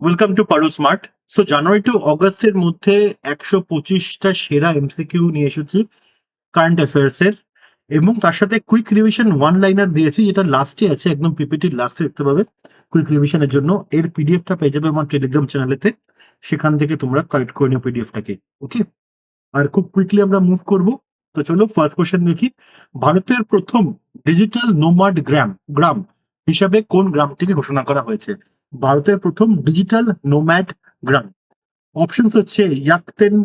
Welcome to পারো smart. So জানুয়ারি two অগস্টের মধ্যে 125টা সেরা এমসিকিউ নিয়ে এসেছি কারেন্ট অ্যাফেয়ার্স এর, এবং তার সাথে কুইক রিভিশন ওয়ান লাইনার দিয়েছি, যেটা লাস্টে আছে, একদম পিপিটির লাস্টে দেখতে পাবে। কুইক রিভিশনের জন্য এর পিডিএফটা পেয়ে যাবে আমার টেলিগ্রাম চ্যানেলেতে, সেখান থেকে তোমরা কালেক্ট করে নিও পিডিএফটাকে। ওকে, আর খুব কুইকলি আমরা মুভ করব। তো চলো ফার্স্ট কোশ্চেন দেখি। ভারতের প্রথম ডিজিটাল নোমাড গ্রাম হিসাবে কোন গ্রামটিকে ঘোষণা করা হয়েছে? ভারতের প্রথম ডিজিটাল নোম্যাড গ্রাম অপশনস হচ্ছে ইয়াকতেন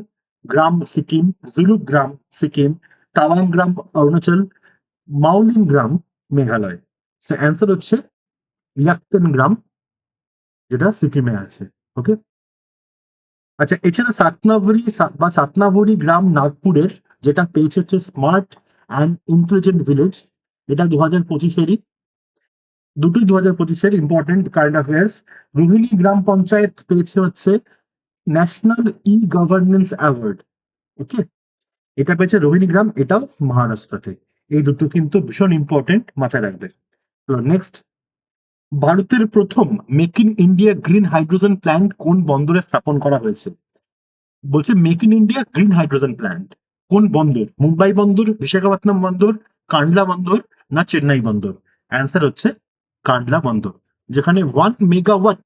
গ্রাম সিকিম, জুলুক গ্রাম সিকিম, তাওয়াং গ্রাম অরুণাচল, মাউলিং গ্রাম মেঘালয়। অ্যান্সার হচ্ছে ইয়াকতেন গ্রাম, যেটা সিকিমে আছে। ওকে, আচ্ছা, এছাড়া সাতনাবরি গ্রাম নাগপুরের, যেটা পেয়েছে হচ্ছে স্মার্ট অ্যান্ড ইন্টেলিজেন্ট ভিলেজ। এটা 2025-এরই, দুটোই 2025-এর ইম্পর্টেন্ট কারেন্ট অ্যাফেয়ার্স। রোহিণী গ্রাম পঞ্চায়েত পেয়েছে হচ্ছে ন্যাশনাল ই গভর্নেন্স অ্যাওয়ার্ড। ওকে, এটা পেয়েছে রোহিণী গ্রাম, এটাও মহারাষ্ট্রতে। এই দুটো কিন্তু ভীষণ ইম্পর্টেন্ট, মাথায় রাখবে। তো নেক্সট, ভারতের প্রথম make in India green hydrogen plant কোন বন্দরে স্থাপন করা হয়েছে? বলছে make in India green hydrogen plant কোন বন্দর? মুম্বাই বন্দর, বিশাখাপত্তনম বন্দর, কান্ডলা বন্দর, না চেন্নাই বন্দর? অ্যান্সার হচ্ছে কান্ডলা বন্দর, যেখানে 1 মেগাওয়াট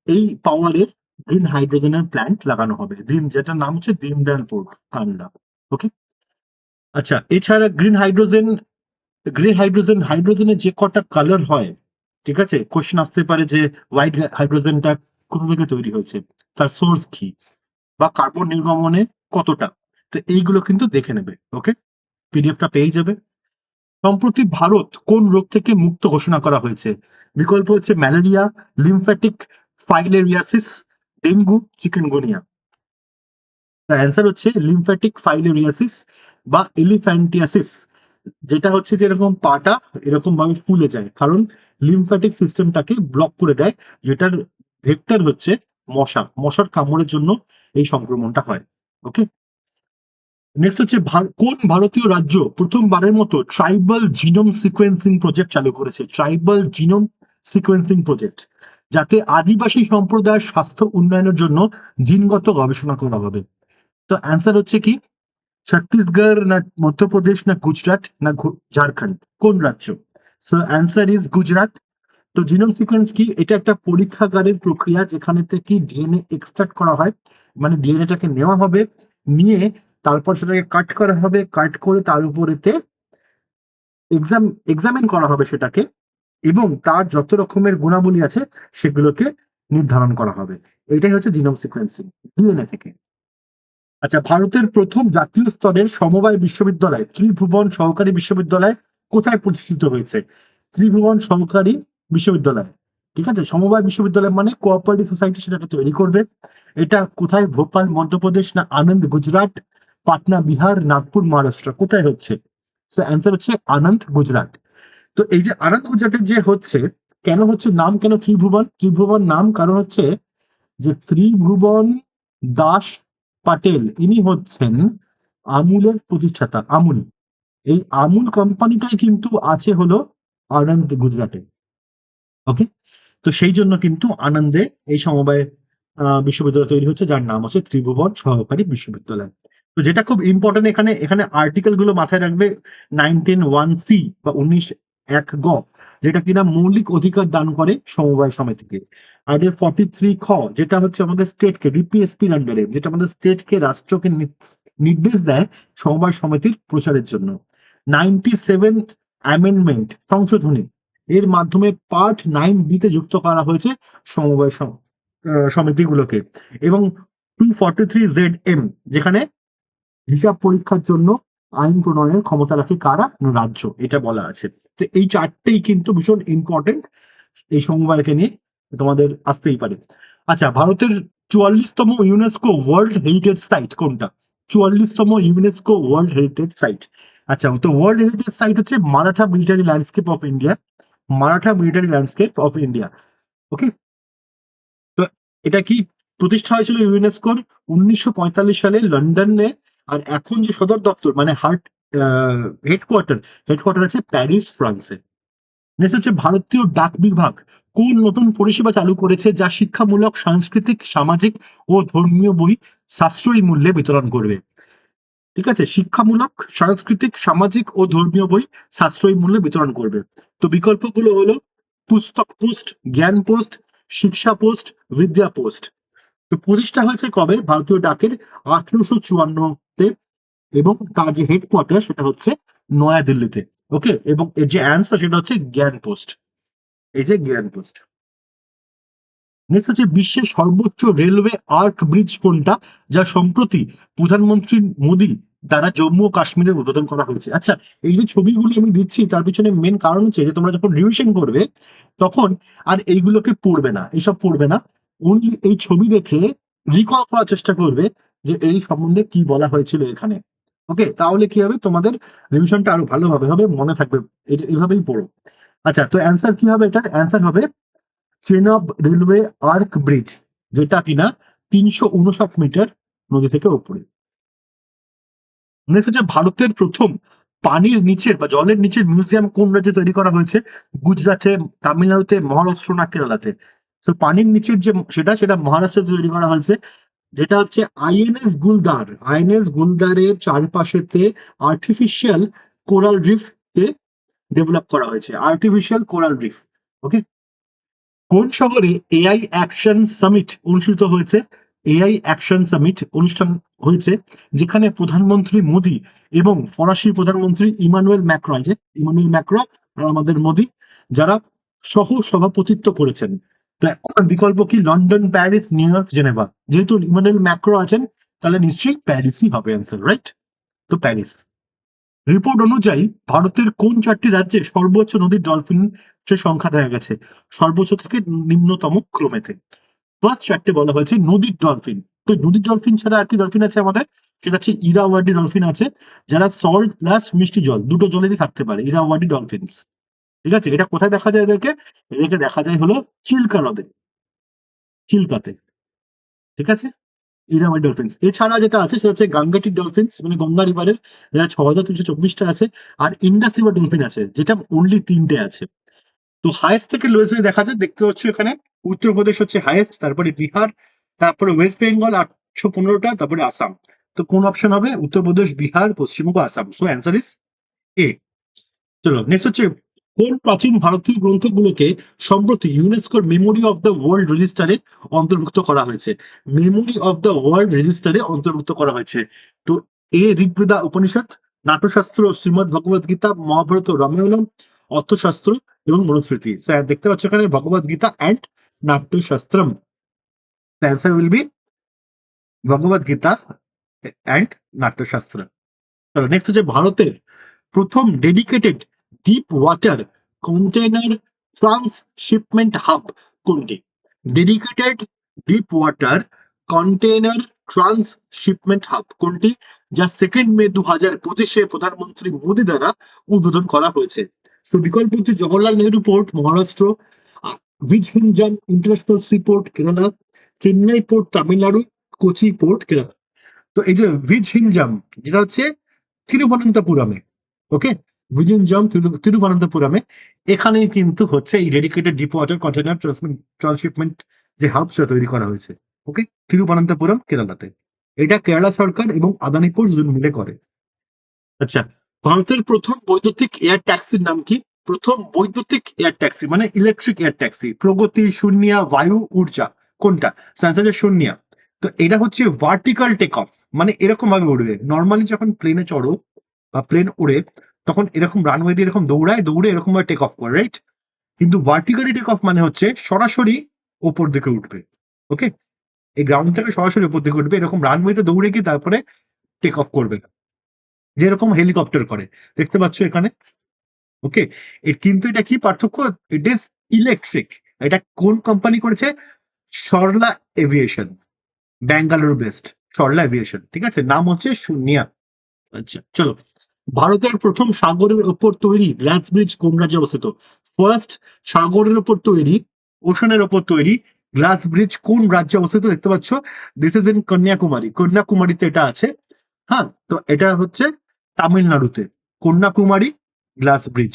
এই পাওয়ারের গ্রিন হাইড্রোজেনের প্ল্যান্ট লাগানো হবে। যেটার নাম হচ্ছে দীনদয়াল পোর্ট, কান্ডলা। ওকে, আচ্ছা, এছাড়া হাইড্রোজেনের যে কটা কালার হয়, ঠিক আছে, কোশ্চেন আসতে পারে যে হোয়াইট হাইড্রোজেনটা কোথা থেকে তৈরি হয়েছে, তার সোর্স কি, বা কার্বন নির্গমনে কতটা। তো এইগুলো কিন্তু দেখে নেবে। ওকে, পিডিএফটা পেয়ে যাবে। সম্প্রতি ভারত কোন রোগ থেকে মুক্ত ঘোষণা করা হয়েছে? বিকল্প হচ্ছে malaria, lymphatic filariasis, dengue, chikungunya. তার অ্যান্সার হচ্ছে লিমফ্যাটিক ফাইলেরিয়াসিস বা এলিফ্যান্টিয়াসিস, যেটা হচ্ছে যে এরকম পাটা এরকম ভাবে ফুলে যায়, কারণ লিমফ্যাটিক সিস্টেমটাকে ব্লক করে দেয়, যেটার ভেক্টর হচ্ছে মশার কামড়ের জন্য এই সংক্রমণটা হয়। ওকে, নেক্সট হচ্ছে কোন ভারতীয় রাজ্য প্রথমবারের মতো ট্রাইবাল জিনোম সিকোয়েন্সিং প্রজেক্ট চালু করেছে? ট্রাইবাল জিনোম সিকোয়েন্সিং প্রজেক্ট, যাতে আদিবাসী সম্প্রদায়ের স্বাস্থ্য উন্নয়নের জন্য জিনগত গবেষণা করা হবে। তো অ্যান্সার হচ্ছে কি, ছত্তিশগড়, না মধ্যপ্রদেশ, না গুজরাট, না ঝাড়খণ্ড? কোন রাজ্য? So answer is Gujarat. তো জিনোম সিকোয়েন্স কি? এটা একটা পরীক্ষাগারের প্রক্রিয়া, যেখানে থেকে ডিএনএ এক্সট্রাক্ট করা হয়, মানে ডিএনএটাকে নেওয়া হবে, নিয়ে তারপর সেটাকে কাট করা হবে, কাট করে তার উপরেতে এক্সামিন করা হবে সেটাকে, এবং তার যত রকমের গুণাবলী আছে সেগুলোকে নির্ধারণ করা হবে। এটাই হচ্ছে জিনোম সিকোয়েন্সিং, ডিএনএ থেকে। আচ্ছা, ভারতের প্রথম জাতীয় স্তরের সমবায় বিশ্ববিদ্যালয় ত্রিভুবন সহকারী বিশ্ববিদ্যালয় কোথায় প্রতিষ্ঠিত হয়েছে? ত্রিভুবন সহকারী বিশ্ববিদ্যালয়, ঠিক আছে, সমবায় বিশ্ববিদ্যালয় মানে কোঅপারেটিভ সোসাইটি সেটাকে তৈরি করবে। এটা কোথায়? ভোপাল মধ্যপ্রদেশ, না আনন্দ গুজরাট, পাটনা বিহার, নাগপুর মহারাষ্ট্র? কোথায় হচ্ছে? তো অ্যান্সার হচ্ছে আনন্দ গুজরাট। তো এই যে আনন্দ গুজরাটের যে হচ্ছে, কেন হচ্ছে, নাম কেন ত্রিভুবন? ত্রিভুবন নাম কারণ হচ্ছে যে ত্রিভুবন দাস পাটেল, ইনি হচ্ছেন আমুলের প্রতিষ্ঠাতা। আমুল, এই আমুল কোম্পানিটাই কিন্তু আছে হলো আনন্দ গুজরাটে। ওকে, তো সেই জন্য কিন্তু আনন্দে এই সমবায় বিশ্ববিদ্যালয় তৈরি হচ্ছে, যার নাম হচ্ছে ত্রিভুবন সহকারী বিশ্ববিদ্যালয়। তো যেটা খুব ইম্পর্টেন্ট, এখানে এখানে আর্টিকেল গুলো মাথায় রাখবে। 19(1)(c) বা 19(1)(গ), যেটা কিনা মৌলিক অধিকার দান করে সমবায় সমিতিকে। আর 43(খ), যেটা হচ্ছে আমাদের স্টেটকে, ডিপিএসপির আন্ডারে, যেটা আমাদের স্টেটকে, রাষ্ট্রকে নির্দেশ দেয় সমবায় সমিতির প্রচারের জন্য। 97th অ্যামেন্ডমেন্ট সংশোধনী, এর মাধ্যমে পার্ট 9B-তে যুক্ত করা হয়েছে সমবায় সমিতিগুলোকে। এবং 243(z)(m), যেখানে হিসাব পরীক্ষার জন্য আইন প্রণয়নের ক্ষমতা রাখে কারা? না, রাজ্য, এটা বলা আছে। তো এই চারটেই কিন্তু ভীষণ ইম্পর্টেন্ট এই সমবায়কে নিয়ে, তোমাদের আসতেই পারে। আচ্ছা, ভারতের 44তম ইউনেস্কো ওয়ার্ল্ড হেরিটেজ সাইট কোনটা? 44তম ইউনেস্কো ওয়ার্ল্ড হেরিটেজ সাইট, আচ্ছা, তো ওয়ার্ল্ড হেরিটেজ সাইট হচ্ছে Maratha military landscape of India. Maratha military landscape of India. Okay, তো এটা কি প্রতিষ্ঠা হয়েছিল ইউনেস্কোর 1945 সালে লন্ডনে। আর এখন যে সদর দপ্তর মানে হেডকোয়ার্টার আছে প্যারিস, ফ্রান্সে। নেক্সট হচ্ছে ভারতীয় ডাক বিভাগ কোন নতুন পরিষেবা চালু করেছে যা শিক্ষামূলক, সাংস্কৃতিক, সামাজিক ও ধর্মীয় বই সাশ্রয়ী মূল্যে বিতরণ করবে? ঠিক আছে, শিক্ষামূলক, সাংস্কৃতিক, সামাজিক ও ধর্মীয় বই সাশ্রয়ী মূল্যে বিতরণ করবে। তো বিকল্পগুলো হলো পুস্তক পোস্ট, জ্ঞান পোস্ট, শিক্ষা পোস্ট, বিদ্যা পোস্ট। তো প্রতিষ্ঠা হয়েছে কবে ভারতীয় ডাকের? 1854-তে। এবং তার যে হেডকোয়ার্টার সেটা হচ্ছে নয়াদিল্লিতে। ওকে, এবং এর যে অ্যান্সার সেটা হচ্ছে জ্ঞান পোস্ট। এই যে জ্ঞান পোস্ট। নেক্সট হচ্ছে বিশ্বের সর্বোচ্চ রেলওয়ে আর্ক ব্রিজ কোনটা, যা সম্প্রতি প্রধানমন্ত্রী মোদী দ্বারা জম্মু ও কাশ্মীরে উদ্বোধন করা হয়েছে? আচ্ছা, এই যে ছবিগুলো আমি দিচ্ছি তার পিছনে মেন কারণ হচ্ছে যে তোমরা যখন রিভিশন করবে তখন আর এইগুলোকে পড়বে না, এইসব পড়বে না, অনলি এই ছবি দেখে রিকল করার চেষ্টা করবে যে এই সম্বন্ধে কি বলা হয়েছিল এখানে। ওকে, তাহলে কি হবে, তোমাদের রিভিশনটা আরো ভালোভাবে হবে, মনে থাকবে। এটা এইভাবেই পড়ো। আচ্ছা, তো অ্যান্সার কি হবে? এটার অ্যান্সার হবে চেনাব রেলওয়ে আর্ক ব্রিজ, যেটা কিনা 359 মিটার নদী থেকে উপরে। নেক্সট হচ্ছে ভারতের প্রথম পানির নিচের বা জলের নিচের মিউজিয়াম কোন রাজ্যে তৈরি করা হয়েছে? গুজরাটে, তামিলনাড়ুতে, মহারাষ্ট্র না কেরালাতে? তো পানির নিচের যে সেটা মহারাষ্ট্রে তৈরি করা হয়েছে, যেটা হচ্ছে আইএনএস গুলদার। আইএনএস গুলদারের চারপাশেতে আর্টিফিশিয়াল কোরাল রিফ কে ডেভেলপ করা হয়েছে, আর্টিফিশিয়াল কোরাল রিফ। ওকে, কোন শহরে এআই অ্যাকশন সামিট অনুষ্ঠিত হয়েছে? এআই অ্যাকশন সামিট অনুষ্ঠান হয়েছে যেখানে প্রধানমন্ত্রী মোদী এবং ফরাসি প্রধানমন্ত্রী ইমানুয়েল ম্যাক্রো, যে ইমানুয়েল ম্যাক্রো আর আমাদের মোদী, যারা সহ সভাপতিত্ব করেছেন। তো এখন বিকল্প কি? London, Paris, new York, Geneva. যেহেতু ইমানুয়েল ম্যাক্রো আছেন তাহলে নিশ্চয়ই প্যারিসই হবে অ্যান্সার, রাইট? তো প্যারিস। রিপোর্ট অনুযায়ী ভারতের কোন চারটি রাজ্যে সর্বোচ্চ নদীর ডলফিন সে সংখ্যা দেখা গেছে সর্বোচ্চ থেকে নিম্নতম ক্রমেতে? ফার্স্ট চারটে বলা হয়েছে নদীর ডলফিন। তো নদীর ডলফিন ছাড়া আর কি ডলফিন আছে আমাদের? সেটা হচ্ছে ইরাওয়াডি ডলফিন আছে, যারা সল্ট প্লাস মিষ্টি জল দুটো জলেরই থাকতে পারে, ইরাওয়াডি ডলফিনস। ঠিক আছে, এটা কোথায় দেখা যায় এদেরকে? এদেরকে দেখা যায় হলো চিল্কা হ্রদে, চিল্কাতে। ঠিক আছে, ইরাওয়াডি ডলফিনস। এছাড়া যেটা আছে সেটা হচ্ছে গাঙ্গেটিক ডলফিনস, মানে গঙ্গা রিভারের, যেটা 6,324টা আছে। আর ইন্ডাস রিভার ডলফিন আছে, যেটা অনলি 3টে আছে। তো হাইয়েস্ট থেকে লোয়েস্ট দেখা যায়, দেখতে পাচ্ছ এখানে উত্তরপ্রদেশ হচ্ছে হাইয়েস্ট, তারপরে বিহার, তারপরে ওয়েস্ট বেঙ্গল 815টা, তারপরে আসাম। তো কোন অপশন হবে? Uttar Pradesh, Bihar, Paschimbanga, Assam. So answer is a. চলো নেক্সট হচ্ছে কোন প্রাচীন ভারতীয় গ্রন্থগুলোকে সম্প্রতি ইউনেস্কোর মেমোরি অফ দ্য ওয়ার্ল্ড রেজিস্টারে অন্তর্ভুক্ত করা হয়েছে? মেমোরি অফ দ্য ওয়ার্ল্ড রেজিস্টারে অন্তর্ভুক্ত করা হয়েছে। তো ঋগ্বেদা উপনিষদ, নাট্যশাস্ত্র শ্রীমদ ভগবদ গীতা, মহাভারত রামায়ণম, অর্থশাস্ত্র এবং মনুস্মৃতি। দেখতে পাচ্ছ এখানে Bhagavad Gita and Natyashastram. Answer will be Bhagavad Gita and Natyashastra. চলো নেক্সট হচ্ছে ভারতের প্রথম dedicated deep water container transshipment hub কোনটি? Dedicated deep water container transshipment hub কোনটি, যা 2 মে 2025-এ প্রধানমন্ত্রী মোদী দ্বারা উদ্বোধন করা হয়েছে? তো বিকল্প হচ্ছে Jawaharlal Nehru port, Maharashtra, Vizhinjam international sea port, Kerala, Chennai port, Tamil Nadu, Kochi port, Kerala. তো এই যে বিজহিনজাম, যেটা হচ্ছে তিরুবনন্তপুরমে। ওকে, বিজহিনজাম তিরুবনন্তপুরমে, এখানেই কিন্তু হচ্ছে এই dedicated deep water container transshipment যে হাব সেটা তৈরি করা হয়েছে। ওকে, তিরুবনন্তপুরম, কেরালাতে। এটা কেরালা সরকার এবং আদানি পোর্ট দুজন মিলে করে। আচ্ছা, ভারতের প্রথম বৈদ্যুতিক এয়ার ট্যাক্সির নাম কি? প্রথম বৈদ্যুতিক এয়ার ট্যাক্সি মানে ইলেকট্রিক এয়ার ট্যাক্সি, প্রগতি, শূন্যা, বায়ু, ঊর্জা, কোনটা? আনসার হচ্ছে শূন্যা। তো এটা হচ্ছে ভার্টিক্যাল টেক অফ, মানে এরকম ভাবে উড়বে। নর্মালি যখন প্লেনে চড়ো বা প্লেন উড়ে তখন এরকম রানওয়ে দিয়ে এরকম দৌড়ায়, দৌড়ে এরকম ভাবে টেক অফ করে, রাইট? কিন্তু ভার্টিক্যালি টেক অফ মানে হচ্ছে সরাসরি ওপর দিকে উঠবে। ওকে, এই গ্রাউন্ড থেকে সরাসরি উপর দিকে উঠবে, এরকম রানওয়েতে দৌড়ে গিয়ে তারপরে টেক অফ করবে, যেরকম হেলিকপ্টার করে। দেখতে পাচ্ছ এখানে। ওকে, কিন্তু এটা কি পার্থক্য? It is electric. এটা কোন কোম্পানি করেছে? Sarala aviation, Bengaluru based Sarala aviation. ঠিক আছে, নাম হচ্ছে শূন্যা। আচ্ছা চলো, ভারতের প্রথম সাগরের ওপর তৈরি গ্লাস ব্রিজ কোন রাজ্যে অবস্থিত? ফার্স্ট, সাগরের ওপর তৈরি, ওশনের ওপর তৈরি গ্লাস ব্রিজ কোন রাজ্যে অবস্থিত? দেখতে পাচ্ছ, দিস ইজ ইন কন্যাকুমারী। কন্যাকুমারীতে এটা আছে। হ্যাঁ, তো এটা হচ্ছে তামিলনাড়ুতে, কন্যাকুমারী গ্লাস ব্রিজ।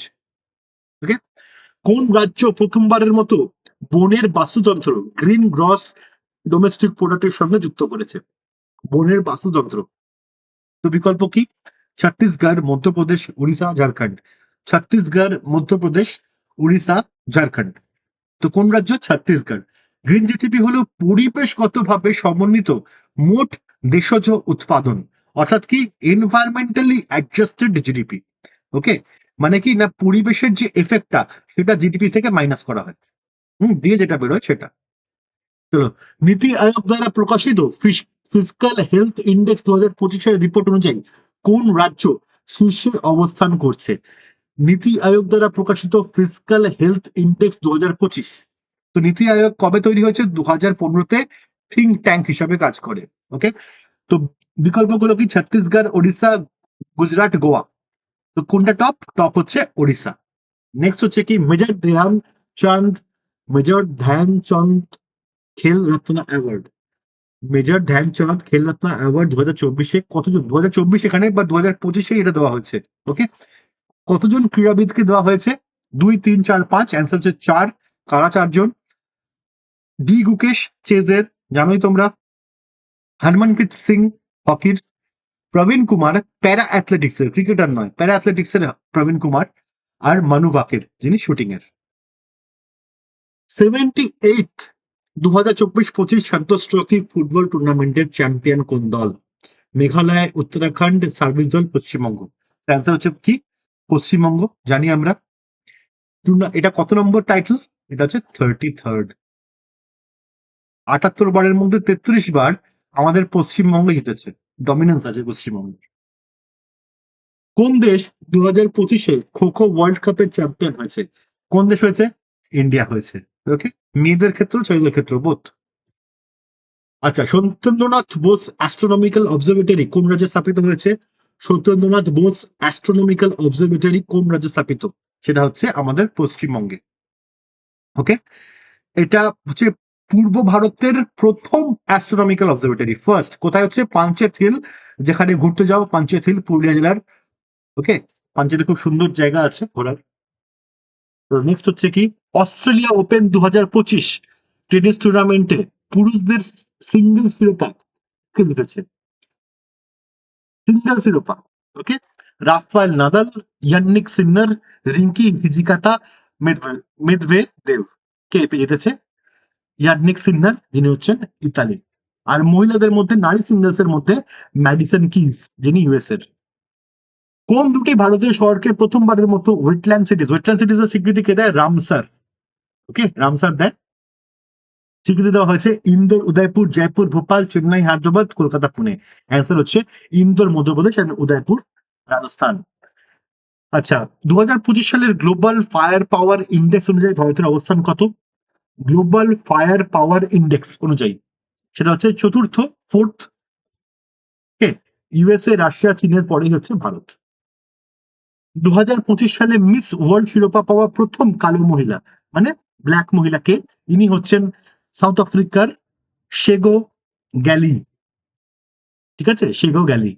ওকে, কোন রাজ্য প্রথমবারের মতো বনের বাস্তুতন্ত্র গ্রিন গ্রস ডোমেস্টিক প্রোডাক্টের সঙ্গে যুক্ত করেছে? বনের বাস্তুতন্ত্র, তো বিকল্প কি? ছত্তিশগড়, মধ্যপ্রদেশ, উড়িষ্যা, ঝাড়খণ্ড। ছত্তিশগড়, মধ্যপ্রদেশ, উড়িষ্যা, ঝাড়খণ্ড। তো কোন রাজ্য? ছত্তিশগড়। গ্রিন জিডিপি হলো পরিবেশগতভাবে সমন্বিত মোট দেশজ উৎপাদন, অর্থাৎ কি এনভায়রনমেন্টালি অ্যাডজাস্টেড জিডিপি। ওকে, মানে কি না পরিবেশের যে এফেক্টটা সেটা জিডিপি থেকে মাইনাস করা হয়, দিয়ে যেটা বেরোয় সেটা। চলো, নীতি আয়োগ দ্বারা প্রকাশিত ফিসকাল হেলথ ইন্ডেক্স 2025 রিপোর্ট অনুযায়ী কোন রাজ্য শীর্ষে অবস্থান করছে? নীতি আয়োগ দ্বারা প্রকাশিত ফিসকাল হেলথ ইন্ডেক্স 2025, তো নীতি আয়োগ কবে তৈরি হয়েছে? 2015-তে থিঙ্ক ট্যাঙ্ক হিসাবে কাজ করে। ওকে, তো বিকল্পগুলো কি? ছত্তিশগড়, ওড়িশা, গুজরাট, গোয়া। তো কোনটা টপ? টপ হচ্ছে ওড়িশা। নেক্সট হচ্ছে কি মেজর ধ্যানচাঁদ খেল রত্ন অ্যাওয়ার্ড। মেজর ধ্যানচাঁদ খেল রত্ন অ্যাওয়ার্ড 2024-এ কতজন? 2024 এখানে বা 2025-এ এটা দেওয়া হয়েছে। ওকে, কতজন ক্রীড়াবিদকে দেওয়া হয়েছে? 2, 3, 4, 5। অ্যান্সার হচ্ছে 4। কারা 4 জন? ডি গুকেশ চেজের, জানোই তোমরা। হরমনপ্রীত সিং হকির, প্রবীণ কুমার প্যারা অ্যাথলেটিক্সের, ক্রিকেটার নয়, প্যারা অ্যাথলেটিক্সের প্রবীণ কুমার, আর মানু বাকের যিনি শুটিং এর। 78 2024-25 সন্তোষ ট্রফি ফুটবল টুর্নামেন্টের চ্যাম্পিয়ন কোন দল? মেঘালয়, উত্তরাখণ্ড, সার্ভিস দল, পশ্চিমবঙ্গ। অ্যান্সার হচ্ছে কি পশ্চিমবঙ্গ, জানি আমরা। এটা কত নম্বর টাইটেল? এটা হচ্ছে 33rd। 78 বারের মধ্যে 33 বার আমাদের পশ্চিমবঙ্গ জিতেছে, ডমিনেন্স আছে পশ্চিমবঙ্গের। কোন দেশ 2025-এ খো খো ওয়ার্ল্ড কাপের চ্যাম্পিয়ন হয়েছে? কোন দেশ হয়েছে? ইন্ডিয়া হয়েছে। ওকে, মেয়েদের ক্ষেত্রে ছেলেদের ক্ষেত্রে বোথ। আচ্ছা, সত্যেন্দ্রনাথ বোস অ্যাস্ট্রোনমিক্যাল অবজারভেটরি কোন রাজ্যে স্থাপিত হয়েছে? সত্যেন্দ্রনাথ বোস অ্যাস্ট্রোনমিক্যাল অবজারভেটরি কোন রাজ্যে স্থাপিত? সেটা হচ্ছে আমাদের পশ্চিমবঙ্গে। ওকে, এটা হচ্ছে পূর্ব ভারতের প্রথম অ্যাস্ট্রোনমিক্যাল অবজারভেটরি, ফার্স্ট। কোথায় হচ্ছে? পাঞ্চেত হিল, যেখানে ঘুরতে যাও, পাঞ্চেত হিল পুরুলিয়া জেলার। ওকে, পাঞ্চেতে খুব সুন্দর জায়গা আছে ঘোরার। তো নেক্সট হচ্ছে কি অস্ট্রেলিয়া ওপেন 2025 টেনিস টুর্নামেন্টে পুরুষদের সিঙ্গেল শিরোপা কে জিতেছে? সিঙ্গেল শিরোপা। ওকে, রাফায়েল নাদাল, ইয়ান্নিক সিন্নার, রিঙ্কি হিজিকাতা, মেদভে দেব। কে জিতেছে? ইয়ান্নিক সিন্নার, যিনি হচ্ছেন ইতালি। আর মহিলাদের মধ্যে নারী সিঙ্গেলস এর মধ্যে ম্যাডিসন কিজ, যিনি ইউএস এর। কোন দুটি ভারতীয় শহরকে প্রথমবারের মতো ওয়েটল্যান্ড সিটিজ এর স্বীকৃতি কে দেয়? রামসার। ওকে, রামসার দেয়। স্বীকৃতি দেওয়া হয়েছে ইন্দোর, উদয়পুর, জয়পুর, ভোপাল, চেন্নাই, হায়দ্রাবাদ, কলকাতা, পুনে। অ্যান্সার হচ্ছে ইন্দোর মধ্যপ্রদেশ আর উদয়পুর রাজস্থান। আচ্ছা, 2025 সালের গ্লোবাল ফায়ার পাওয়ার ইন্ডেক্স অনুযায়ী ভারতের অবস্থান কত? গ্লোবাল ফায়ার পাওয়ার ইন্ডেক্স অনুযায়ী সেটা হচ্ছে চতুর্থ, ফোর্থ। ইউএসএ, রাশিয়া, চীনের পরেই হচ্ছে ভারত। 2025 সালে মিস ওয়ার্ল্ড শিরোপা পাওয়া প্রথম কালো মহিলা, মানে ব্ল্যাক মহিলাকে, ইনি হচ্ছেন সাউথ আফ্রিকার শেগো গ্যালি। ঠিক আছে, শেগো গ্যালি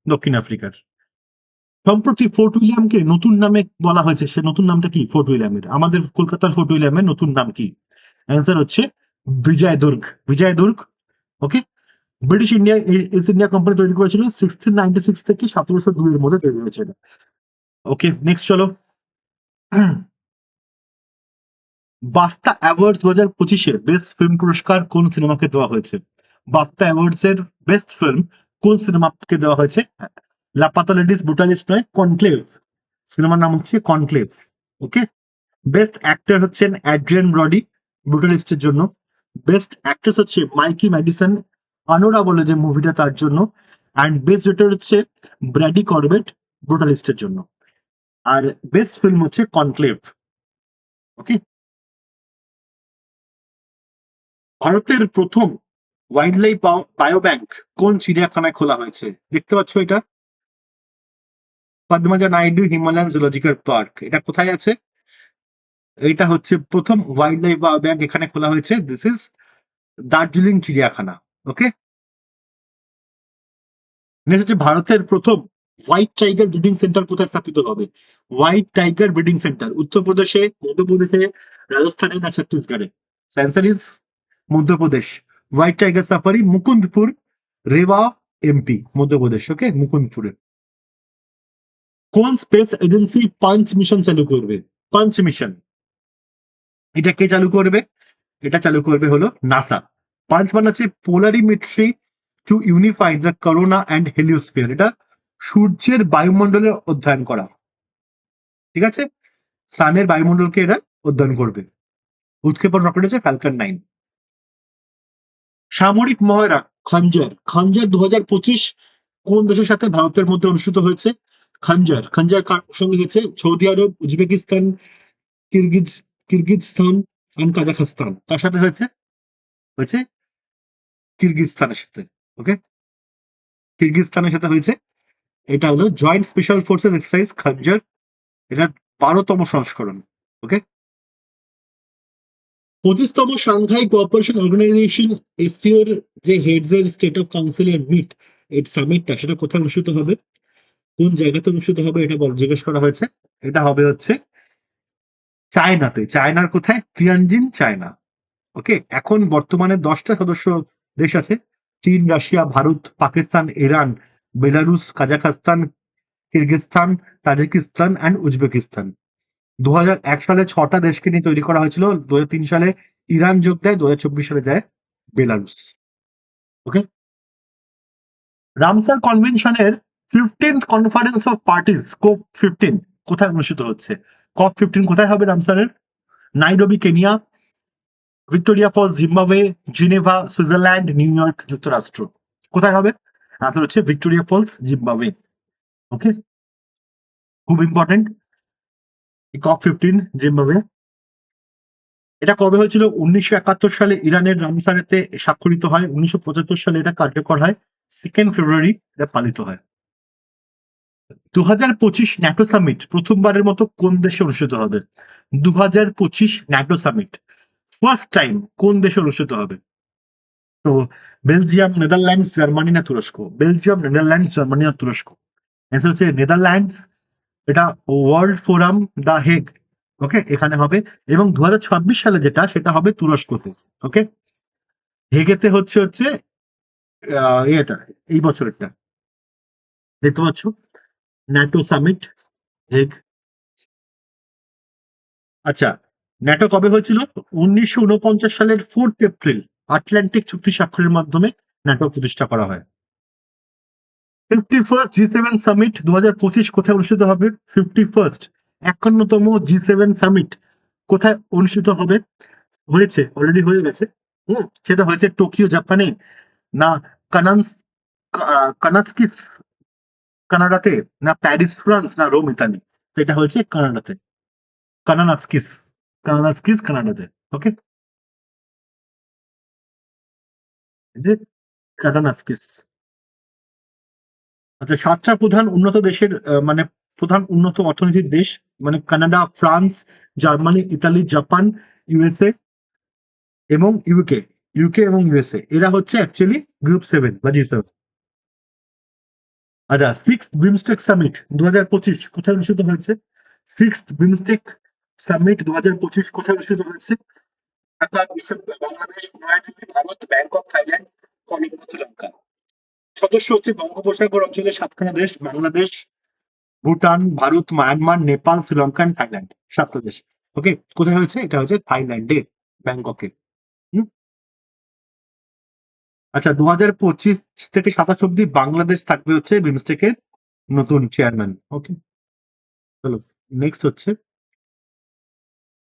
দক্ষিণ আফ্রিকার। সম্প্রতি ফোর্ট উইলিয়ামকে নতুন নামে বলা হয়েছে, সে নতুন নামটা কি ফোর্ট উইলিয়ামের? আমাদের কলকাতার ফোর্ট উইলিয়ামের নতুন নাম কি? অ্যান্সার হচ্ছে বিজয় দুর্গ। বিজয় দুর্গ। ওকে, ব্রিটিশ ইস্ট ইন্ডিয়া কোম্পানি তৈরি করেছিল 1696 থেকে 1702 এর মধ্যে তৈরি হয়েছিল। ওকে, নেক্সট চলো। বাফটা অ্যাওয়ার্ডস 2025-এ বেস্ট ফিল্ম পুরস্কার কোন সিনেমাকে দেওয়া হয়েছে? বাফটা অ্যাওয়ার্ডস এর বেস্ট ফিল্ম কোন সিনেমাকে দেওয়া হয়েছে? লাপাতা লেডিস, ব্রুটালিস্ট নয়, কনক্লেভ। সিনেমার নাম হচ্ছে কনক্লেভ। ওকে, বেস্ট অ্যাক্টর হচ্ছেন অ্যাড্রিয়ান ব্রডি ব্রুটালিস্টের জন্য। বেস্ট অ্যাক্ট্রেস হচ্ছে মাইকি ম্যাডিসন, আনোরা বলে যে মুভিটা, তার জন্য। অ্যান্ড বেস্ট ডিরেক্টর হচ্ছে ব্র্যাডি করবেট ব্রুটালিস্টের জন্য। আর বেস্ট ফিল্ম হচ্ছে কনক্লেভ। ওকে, ভারতের প্রথম ওয়াইল্ড লাইফ বায়োব্যাংক কোন চিড়িয়াখানায় খোলা হয়েছে? দেখতে পাচ্ছ এটা, Padmaja Naidu Himalayan zoological park. এটা কোথায় আছে? এটা হচ্ছে প্রথম ওয়াইল্ড লাইফ বায়োব্যাংক এখানে খোলা হয়েছে, দিস ইজ দার্জিলিং চিড়িয়াখানা। ওকে, নেক্সট হচ্ছে ভারতের প্রথম হোয়াইট টাইগার ব্রিডিং সেন্টার কোথায় স্থাপিত হবে? হোয়াইট টাইগার ব্রিডিং সেন্টার উত্তরপ্রদেশে, মধ্যপ্রদেশে, রাজস্থানে না ছত্তিশগড়ে? Answer is Madhya Pradesh. White tiger safari Mukundpur, Rewa, MP, Madhya Pradesh. Okay, মুকুন্দপুরে। কোন স্পেস এজেন্সি পাঞ্চ মিশন চালু করবে? পাঞ্চ মিশন, এটা কে চালু করবে? এটা চালু করবে হলো নাসা। পাঞ্চ মানে হচ্ছে polarimetry to unify the corona and heliosphere. এটা সূর্যের বায়ুমণ্ডলের অধ্যয়ন করা, ঠিক আছে? সানের বায়ুমণ্ডলকে এরা অধ্যয়ন করবে। উৎক্ষেপণ রকেট হচ্ছে ফ্যালকন 9। সামরিক মহড়া খঞ্জর, খঞ্জর 2025 কোন দেশের সাথে ভারতের মধ্যে অনুষ্ঠিত হয়েছে? খঞ্জর, খঞ্জর কার সঙ্গে হয়েছে? সৌদি আরব, Uzbekistan, Kyrgyz Kyrgyzstan and Kazakhstan. তার সাথে হয়েছে? হয়েছে কিরগিজস্তানের সাথে। ওকে, কিরগিজস্তানের সাথে হয়েছে। এটা হলো জয়েন্ট স্পেশাল ফোর্সেস এক্সারসাইজ খঞ্জর। এটা 12তম সংস্করণ। ওকে, 25তম সাংহাই কোঅপারেশন অর্গানাইজেশন এসসিওর যে হেডস এর স্টেট অফ কাউন্সিলের মিট, এর সামিটটা সেটা কোথায় অনুষ্ঠিত হবে? কোন জায়গাতে অনুষ্ঠিত হবে এটা জিজ্ঞেস করা হয়েছে। এটা হবে হচ্ছে চায়নাতে। চায়নার কোথায়? Tianjin, China. ওকে, এখন বর্তমানে 10টা সদস্য দেশ আছে: চীন, Russia, Bharat, Pakistan, Iran, Belarus, Kazakhstan, Kyrgyzstan, Tajikistan and Uzbekistan. 2001 সালে 6টা দেশকে নিয়ে তৈরি করা হয়েছিল। 2003 সালে ইরান যোগ দেয়, 2024 সালে যায় বেলারুস। ওকে, রামসার কনভেনশনের 15th conference of parties COP15 কোথায় অনুষ্ঠিত হচ্ছে? COP15 কোথায় হবে রামসারের? Nairobi, Kenya, Victoria Falls, Zimbabwe, Geneva, Switzerland, New York, যুক্তরাষ্ট্র। কোথায় হবে? আনসার হচ্ছে ভিক্টোরিয়া ফলস, জিম্বাবুয়ে। ওকে, খুব ইম্পর্টেন্ট COP15 জিম্বাবুয়ে। এটা কবে হয়েছিল? 1971 সালে ইরানের রামসারেতে স্বাক্ষরিত হয়। 1975 সালে এটা কার্যকর হয়। 2 ফেব্রুয়ারি এটা পালিত হয়। 2025 ন্যাটো সামিট প্রথমবারের মতো কোন দেশে অনুষ্ঠিত হবে? 2025 ন্যাটো সামিট ফার্স্ট টাইম কোন দেশে অনুষ্ঠিত হবে? তো বেলজিয়াম, নেদারল্যান্ডস, জার্মানি না তুরস্ক? বেলজিয়াম, নেদারল্যান্ডস, জার্মানি না তুরস্ক? অ্যান্সার হচ্ছে নেদারল্যান্ডস। এটা ওয়ার্ল্ড ফোরাম দা হেগ, ওকে, এখানে হবে। এবং 2026 সালে যেটা, সেটা হবে তুরস্কতে। ওকে, হেগেতে হচ্ছে হচ্ছে এটা এই বছরেরটা দেখতে পাচ্ছ, ন্যাটো সামিট, হেগ। আচ্ছা, ন্যাটো কবে হয়েছিল? 1949 সালের 4 এপ্রিল আটলান্টিক চুক্তি স্বাক্ষরের মাধ্যমে ন্যাটো প্রতিষ্ঠা করা হয়। 51st G7 সামিট 2025 কোথায় অনুষ্ঠিত হবে? 51st 51তম G7 সামিট কোথায় অনুষ্ঠিত হবে? হয়েছে, অলরেডি হয়ে গেছে। সেটা হয়েছে টোকিও, জাপানে, না কানান্স কানাস্কিস, কানাডাতে, না প্যারিস, ফ্রান্স, না রোম, ইতালি? তো এটা হয়েছে কানাডাতে। কানানাস্কিস, কানানাস্কিস কানাডাতে। ওকে, কানানাস্কিস। আচ্ছা, 7টা প্রধান উন্নত দেশের মানে প্রধান উন্নত অর্থনীতির দেশ, মানে Canada, France, Germany, Italy, Japan, USA এবং ইউকে। ইউকে এবং ইউএসএ এরা হচ্ছে অ্যাকচুয়ালি গ্রুপ 7 বা G7। আচ্ছা, 6th বিমস্টেক সামিট 2025 কোথায় অনুষ্ঠিত হয়েছে? 6th বিমস্টেক সামিট 2025 কোথায় অনুষ্ঠিত হয়েছে? Dhaka, Bangladesh, Naya Dilli, Bharat, Bangkok, Thailand, Colombo, Sri Lanka. সদস্য হচ্ছে বঙ্গোপসাগর অঞ্চলের 7খানা দেশ: Bangladesh, Bhutan, Bharat, Myanmar, Nepal, Sri Lanka and Thailand. 7টা দেশ। ওকে, কোথায় হয়েছে? এটা হচ্ছে থাইল্যান্ডে, ব্যাংককে। হুম? আচ্ছা, 2025 থেকে 27 অব্দি বাংলাদেশ থাকবে হচ্ছে বিমস্টেকের নতুন চেয়ারম্যান। ওকে, চলো নেক্সট হচ্ছে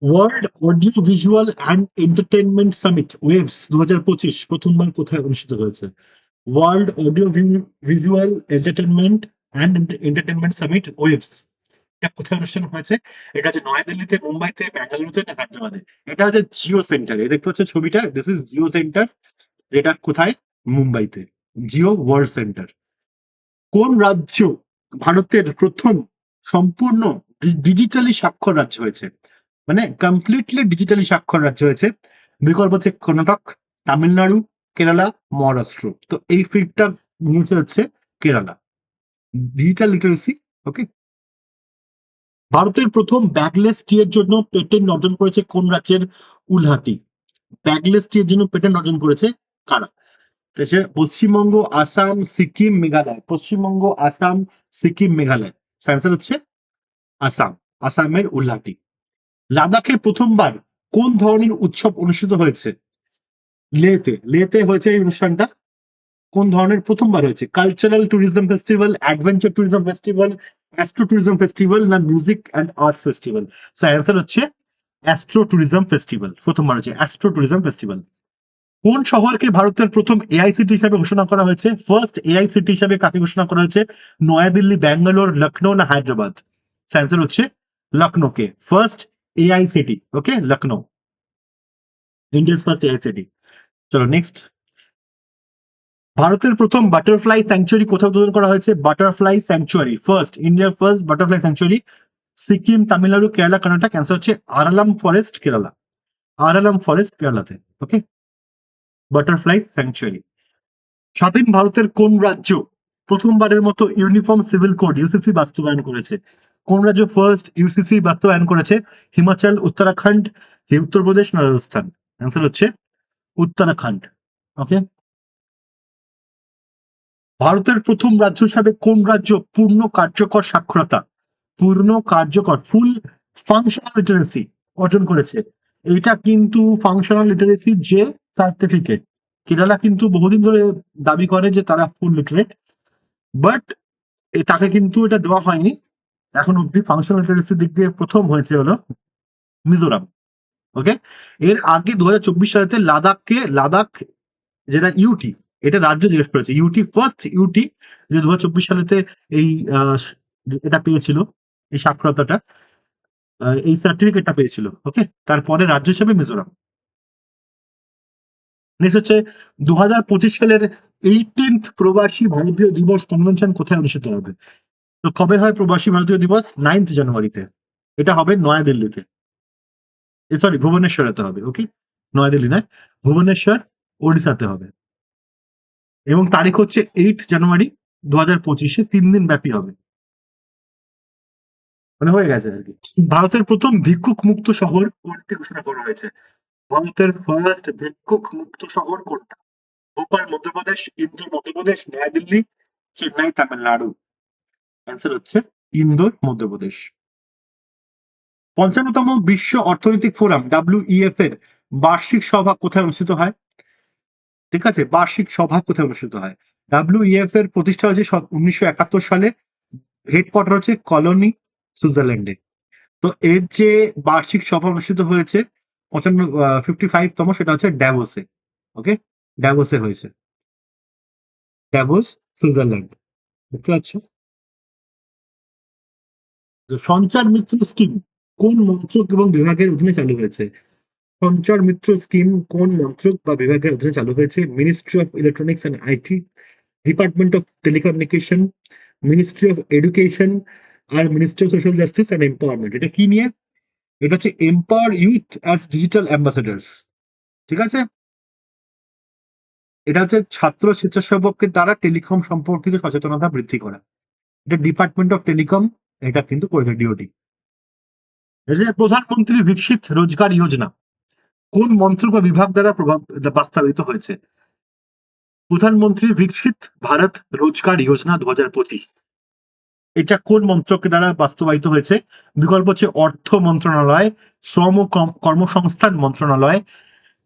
world audio visual and entertainment summit waves 2025 প্রথমবার কোথায় অনুষ্ঠিত হয়েছে? World audio visual entertainment and entertainment summit waves, এটা কোথায় অনুষ্ঠান হয়েছে? এটা হচ্ছে নয়াদিল্লিতে, মুম্বাইতে, বেঙ্গালুরুতে না হায়দ্রাবাদে? এটা হচ্ছে জিও সেন্টারে। দেখতে পাচ্ছ ছবিটা, দিস ইজ জিও সেন্টার। এটা কোথায়? মুম্বাইতে, জিও ওয়ার্ল্ড সেন্টার। কোন রাজ্য ভারতের প্রথম সম্পূর্ণ ডিজিটালি স্বাক্ষর রাজ্য হয়েছে? মানে কমপ্লিটলি ডিজিটালি স্বাক্ষর রাজ্য হয়েছে। বিকল্প হচ্ছে কর্ণাটক, তামিলনাড়ু, কেরালা, মহারাষ্ট্র। তো এই ফিল্ডটা নিয়েছে হচ্ছে কেরালা। Digital literacy. ওকে। ভারতের প্রথম ব্যাগলেস টি এর জন্য পেটেন্ট অর্জন করেছে কোন রাজ্যের উলহাটি? ব্যাগলেস টি এর জন্য পেটেন্ট অর্জন করেছে কারা? তো সে পশ্চিমবঙ্গ, আসাম, সিকিম, মেঘালয়। পশ্চিমবঙ্গ, আসাম, সিকিম, মেঘালয়। অ্যান্সার হচ্ছে আসাম। আসামের উলহাটি। লাদাখে প্রথমবার কোন ধরনের উৎসব অনুষ্ঠিত হয়েছে? লেতে। লেতে হয়েছে এই অনুষ্ঠানটা। কোন ধরনের প্রথমবার হয়েছে? Cultural tourism festival, adventure tourism festival, astro tourism festival না music and arts festival? So answer হচ্ছে অ্যাস্ট্রো ট্যুরিজম ফেস্টিভ্যাল। প্রথমবার হচ্ছে অ্যাস্ট্রো ট্যুরিজম ফেস্টিভ্যাল। কোন শহরকে ভারতের প্রথম এআই সিটি হিসাবে ঘোষণা করা হয়েছে? ফার্স্ট এআই সিটি হিসাবে কাকে ঘোষণা করা হয়েছে? নয়াদিল্লি, ব্যাঙ্গালোর, লখনৌ না হায়দ্রাবাদ? অ্যান্সার হচ্ছে লখনৌকে ফার্স্ট এআই সিটি। ওকে, লখনৌ ইন্ডিয়ার ফার্স্ট এআই সিটি। চলো নেক্সট। ভারতের প্রথম বাটারফ্লাই স্যাংচুয়ারি কোথাও উদ্বোধন করা হয়েছে? বাটারফ্লাই স্যাংচুয়ারি ফার্স্ট, ইন্ডিয়ার first butterfly sanctuary Sikkim, Tamil Nadu, Kerala, Karnataka. Answer হচ্ছে আরালাম ফরেস্ট, কেরালা। আরালাম ফরেস্ট, কেরালাতে। ওকে, বাটারফ্লাই স্যাংচুয়ারি। স্বাধীন ভারতের কোন রাজ্য প্রথমবারের মতো ইউনিফর্ম সিভিল কোড ইউসিসি বাস্তবায়ন করেছে? কোন রাজ্য ফার্স্ট ইউসিসি বাস্তবায়ন করেছে? হিমাচল, উত্তরাখণ্ড, উত্তরপ্রদেশ না রাজস্থান? অ্যান্সার হচ্ছে উত্তরাখণ্ড। ওকে। ভারতের প্রথম রাজ্য হিসাবে কোন রাজ্য পূর্ণ কার্যকর সাক্ষরতা, পূর্ণ কার্যকর ফুল ফাংশনাল লিটারেসি অর্জন করেছে? এটা কিন্তু ফাংশনাল লিটারেসির যে সার্টিফিকেট, কেরালা কিন্তু বহুদিন ধরে দাবি করে যে তারা ফুল লিটারেট, বাট তাকে কিন্তু এটা দেওয়া হয়নি এখন অব্দি। ফাংশনাল লিটারেসির দিক দিয়ে প্রথম হয়েছে হলো মিজোরাম। ওকে। এর আগে 2024 সালেতে লাদাখ যেটা ইউটি, এটা রাজ্য জিজ্ঞেস করেছে। ইউটি ফার্স্ট ইউটি যে 2024 সালেতে এই আহ, এটা পেয়েছিল, এই সাক্ষরতাটা, এই সার্টিফিকেটটা পেয়েছিল। ওকে। তারপরে রাজ্য হিসেবে মিজোরাম। নেক্সট হচ্ছে 2025 সালের 18th প্রবাসী ভারতীয় দিবস কনভেনশন কোথায় অনুষ্ঠিত হবে? তো কবে হয় প্রবাসী ভারতীয় দিবস? 9th জানুয়ারিতে। এটা হবে নয়াদিল্লিতে। সরি, ভুবনেশ্বরেতে হবে। ওকে, নয়াদিল্লি নয়, ভুবনেশ্বর, ওড়িশাতে হবে। এবং তারিখ হচ্ছে 8 জানুয়ারি 2025, 3 দিন ব্যাপী হবে। মানে হয়ে গেছে আর কি। ভারতের প্রথম ভিক্ষুক মুক্ত শহর কোনটি ঘোষণা করা হয়েছে? ভারতের ফার্স্ট ভিক্ষুক মুক্ত শহর কোনটা? ভোপাল, মধ্যপ্রদেশ, ইন্দোর, মধ্যপ্রদেশ, নয়াদিল্লি, চেন্নাই, তামিলনাড়ু? অ্যান্সার হচ্ছে ইন্দোর, মধ্যপ্রদেশ। 55তম বিশ্ব অর্থনৈতিক ফোরাম WEF এর বার্ষিক সভা কোথায় অনুষ্ঠিত হয়? ঠিক আছে, বার্ষিক সভা কোথায় অনুষ্ঠিত হয়? WEF এর প্রতিষ্ঠা হয়েছে 1971 সালে। হেডকোয়ার্টার হচ্ছে কলোনি, সুইজারল্যান্ডে। তো এর যে বার্ষিক সভা অনুষ্ঠিত হয়েছে 55তম, সেটা হচ্ছে ড্যাভোসে। ওকে, ড্যাভোসে হয়েছে। ড্যাভোস, সুইজারল্যান্ড। বুঝতে পারছো? তো সঞ্চার মিত্র স্কিম কোন মন্ত্রক এবং বিভাগের অধীনে চালু হয়েছে? সঞ্চার মিত্র স্কিম কোন মন্ত্রক বা বিভাগের অধীনে চালু হয়েছে? Ministry of electronics and IT, department of telecommunication, ministry of education, আর ministry of social justice and empowerment? এটা কি নিয়ে? এটা হচ্ছে empower youth as digital ambassadors. ঠিক আছে। এটা হচ্ছে ছাত্র স্বেচ্ছাসেবকের দ্বারা টেলিকম সম্পর্কিত সচেতনতা বৃদ্ধি করা। এটা ডিপার্টমেন্ট অফ টেলিকম, এটা কিন্তু করেছে ডিওটি। এই যে প্রধানমন্ত্রী বিকশিত রোজগার যোজনা কোন মন্ত্রক বা বিভাগ দ্বারা বাস্তবায়িত হয়েছে? প্রধানমন্ত্রী বিকশিত ভারত রোজগার যোজনা 2025, এটা কোন মন্ত্রক দ্বারা বাস্তবায়িত হয়েছে? বিকল্প হচ্ছে অর্থ মন্ত্রণালয়, শ্রম ও কর্মসংস্থান মন্ত্রণালয়,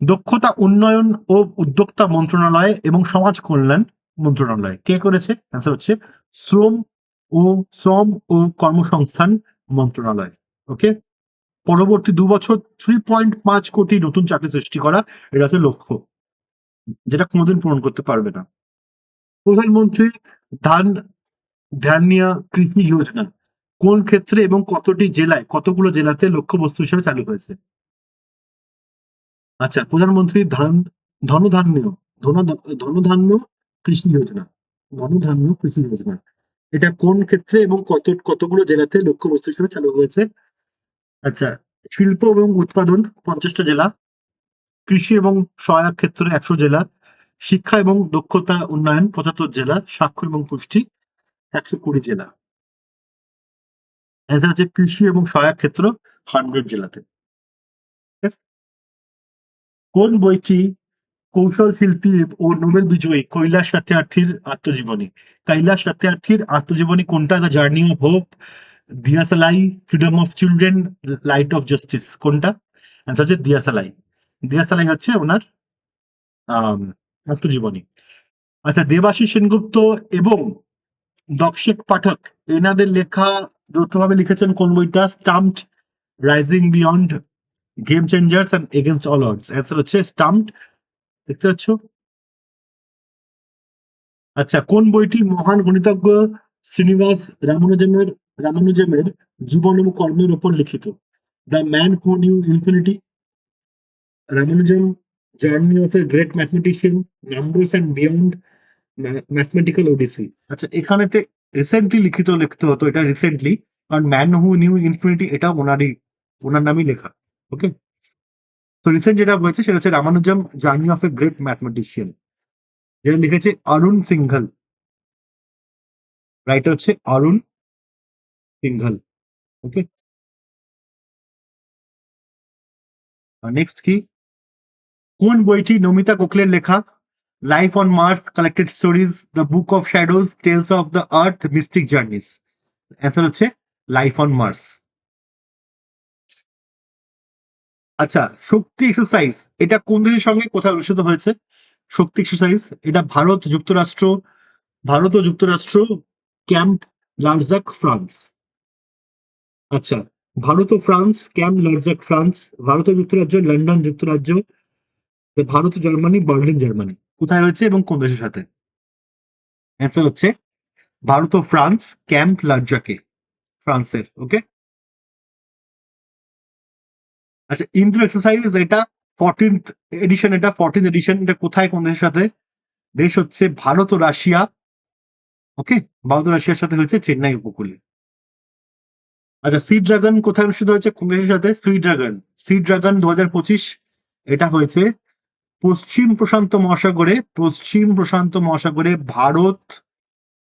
দক্ষতা উন্নয়ন ও উদ্যোক্তা মন্ত্রণালয় এবং সমাজ কল্যাণ মন্ত্রণালয়। কে করেছে? অ্যান্সার হচ্ছে শ্রম শ্রম ও কর্মসংস্থান মন্ত্রণালয়। ওকে। পরবর্তী 2 বছর 3.5 কোটি নতুন চাকরি সৃষ্টি করা, এটা হচ্ছে লক্ষ্য, যেটা কোনোদিন পূরণ করতে পারবে না। প্রধানমন্ত্রী ধান ধান্যা কৃষি যোজনা কোন ক্ষেত্রে এবং কতটি জেলায়, কতগুলো জেলাতে লক্ষ্যবস্তু হিসেবে চালু হয়েছে? আচ্ছা, প্রধানমন্ত্রী ধনধান্য ধনধান্য কৃষি যোজনা, ধনধান্য কৃষি যোজনা, এটা কোন ক্ষেত্রে এবং কতগুলো জেলাতে লক্ষ্যবস্তু হিসেবে চালু হয়েছে? আচ্ছা, শিল্প এবং উৎপাদন 50টা জেলা, কৃষি এবং সহায়ক ক্ষেত্রে 100 জেলা, শিক্ষা এবং দক্ষতা উন্নয়ন 75 জেলা, স্বাস্থ্য এবং পুষ্টি 120 জেলা। অ্যান্সার হচ্ছে কৃষি এবং সহায়ক ক্ষেত্র 100 জেলাতে। কোন বইটি কৌশল শিল্পী ও নোবেল বিজয়ী কৈলাস সত্যার্থীর আত্মজীবনী? কৈলাস সত্যার্থীর আত্মজীবনী কোনটা? The journey of hope, Diyasalai, freedom of children, light of justice, কোনটা? অ্যান্সার হচ্ছে দিয়াসালাই। দিয়াসালাই হচ্ছে ওনার আম, আত্মজীবনী। আচ্ছা, দেবাশিস সেনগুপ্ত এবং দক্ষেশ পাঠক এনাদের লেখা যৌথভাবে লিখেছেন কোন বইটা? Stumped, Rising Beyond, Game Changers and Against All Odds. Answer হচ্ছে স্টাম্পড। দেখতে পাচ্ছ? আচ্ছা, কোন বইটি মহান গণিতজ্ঞ শ্রীনিবাস রামানুজমের জীবন এবং কর্মের উপর লিখিত? The man who knew infinity, Ramanujam, journey of a great mathematician, numbers and beyond, mathematical odyssey. আচ্ছা, এখানেতে রিসেন্টলি লিখতে হতো, এটা রিসেন্টলি, কারণ ম্যান হু নিউ ইনফিনিটি এটা ওনার নামই লেখা। ওকে, তো রিসেন্ট যেটা হয়েছে সেটা হচ্ছে Ramanujam journey of a great mathematician, যেটা লিখেছে অরুণ সিংঘল। রাইটার হচ্ছে অরুণ সিংঘল। ওকে, নেক্সট কি? কোন বইটি নমিতা গোখলের লেখা? Life on Mars, Collected Stories, The Book of Shadows, Tales of the Earth, Mystic Journeys. Answer হচ্ছে লাইফ অন মার্স। আচ্ছা, শক্তি এক্সারসাইজ এটা কোন দেশের সঙ্গে কোথায় অনুষ্ঠিত হয়েছে? শক্তি এক্সারসাইজ এটা ভারত ও যুক্তরাষ্ট্র, ক্যাম্প লার্জাক, ফ্রান্স। আচ্ছা, ভারত ও France, camp Larzac, France. Bharat ও যুক্তরাজ্য, লন্ডন যুক্তরাজ্য। ভারত ও জার্মানি, বার্লিন জার্মানি। কোথায় হয়েছে এবং কোন দেশের সাথে? অ্যান্সার হচ্ছে ভারত ও ফ্রান্স, ক্যাম্প লার্জাকে, ফ্রান্সের। ওকে, আচ্ছা, ইন্দ্র এক্সারসাইজ এটা 14th এডিশন, এটা কোথায় কোন দেশের সাথে? দেশ হচ্ছে ভারত ও রাশিয়া। ওকে, ভারত ও রাশিয়ার সাথে হয়েছে চেন্নাই উপকূলে। আচ্ছা, সি ড্রাগন কোথায় অনুষ্ঠিত হয়েছে কোন দেশের সাথে? সি ড্রাগন 2025 এটা হয়েছে পশ্চিম প্রশান্ত মহাসাগরে ভারত,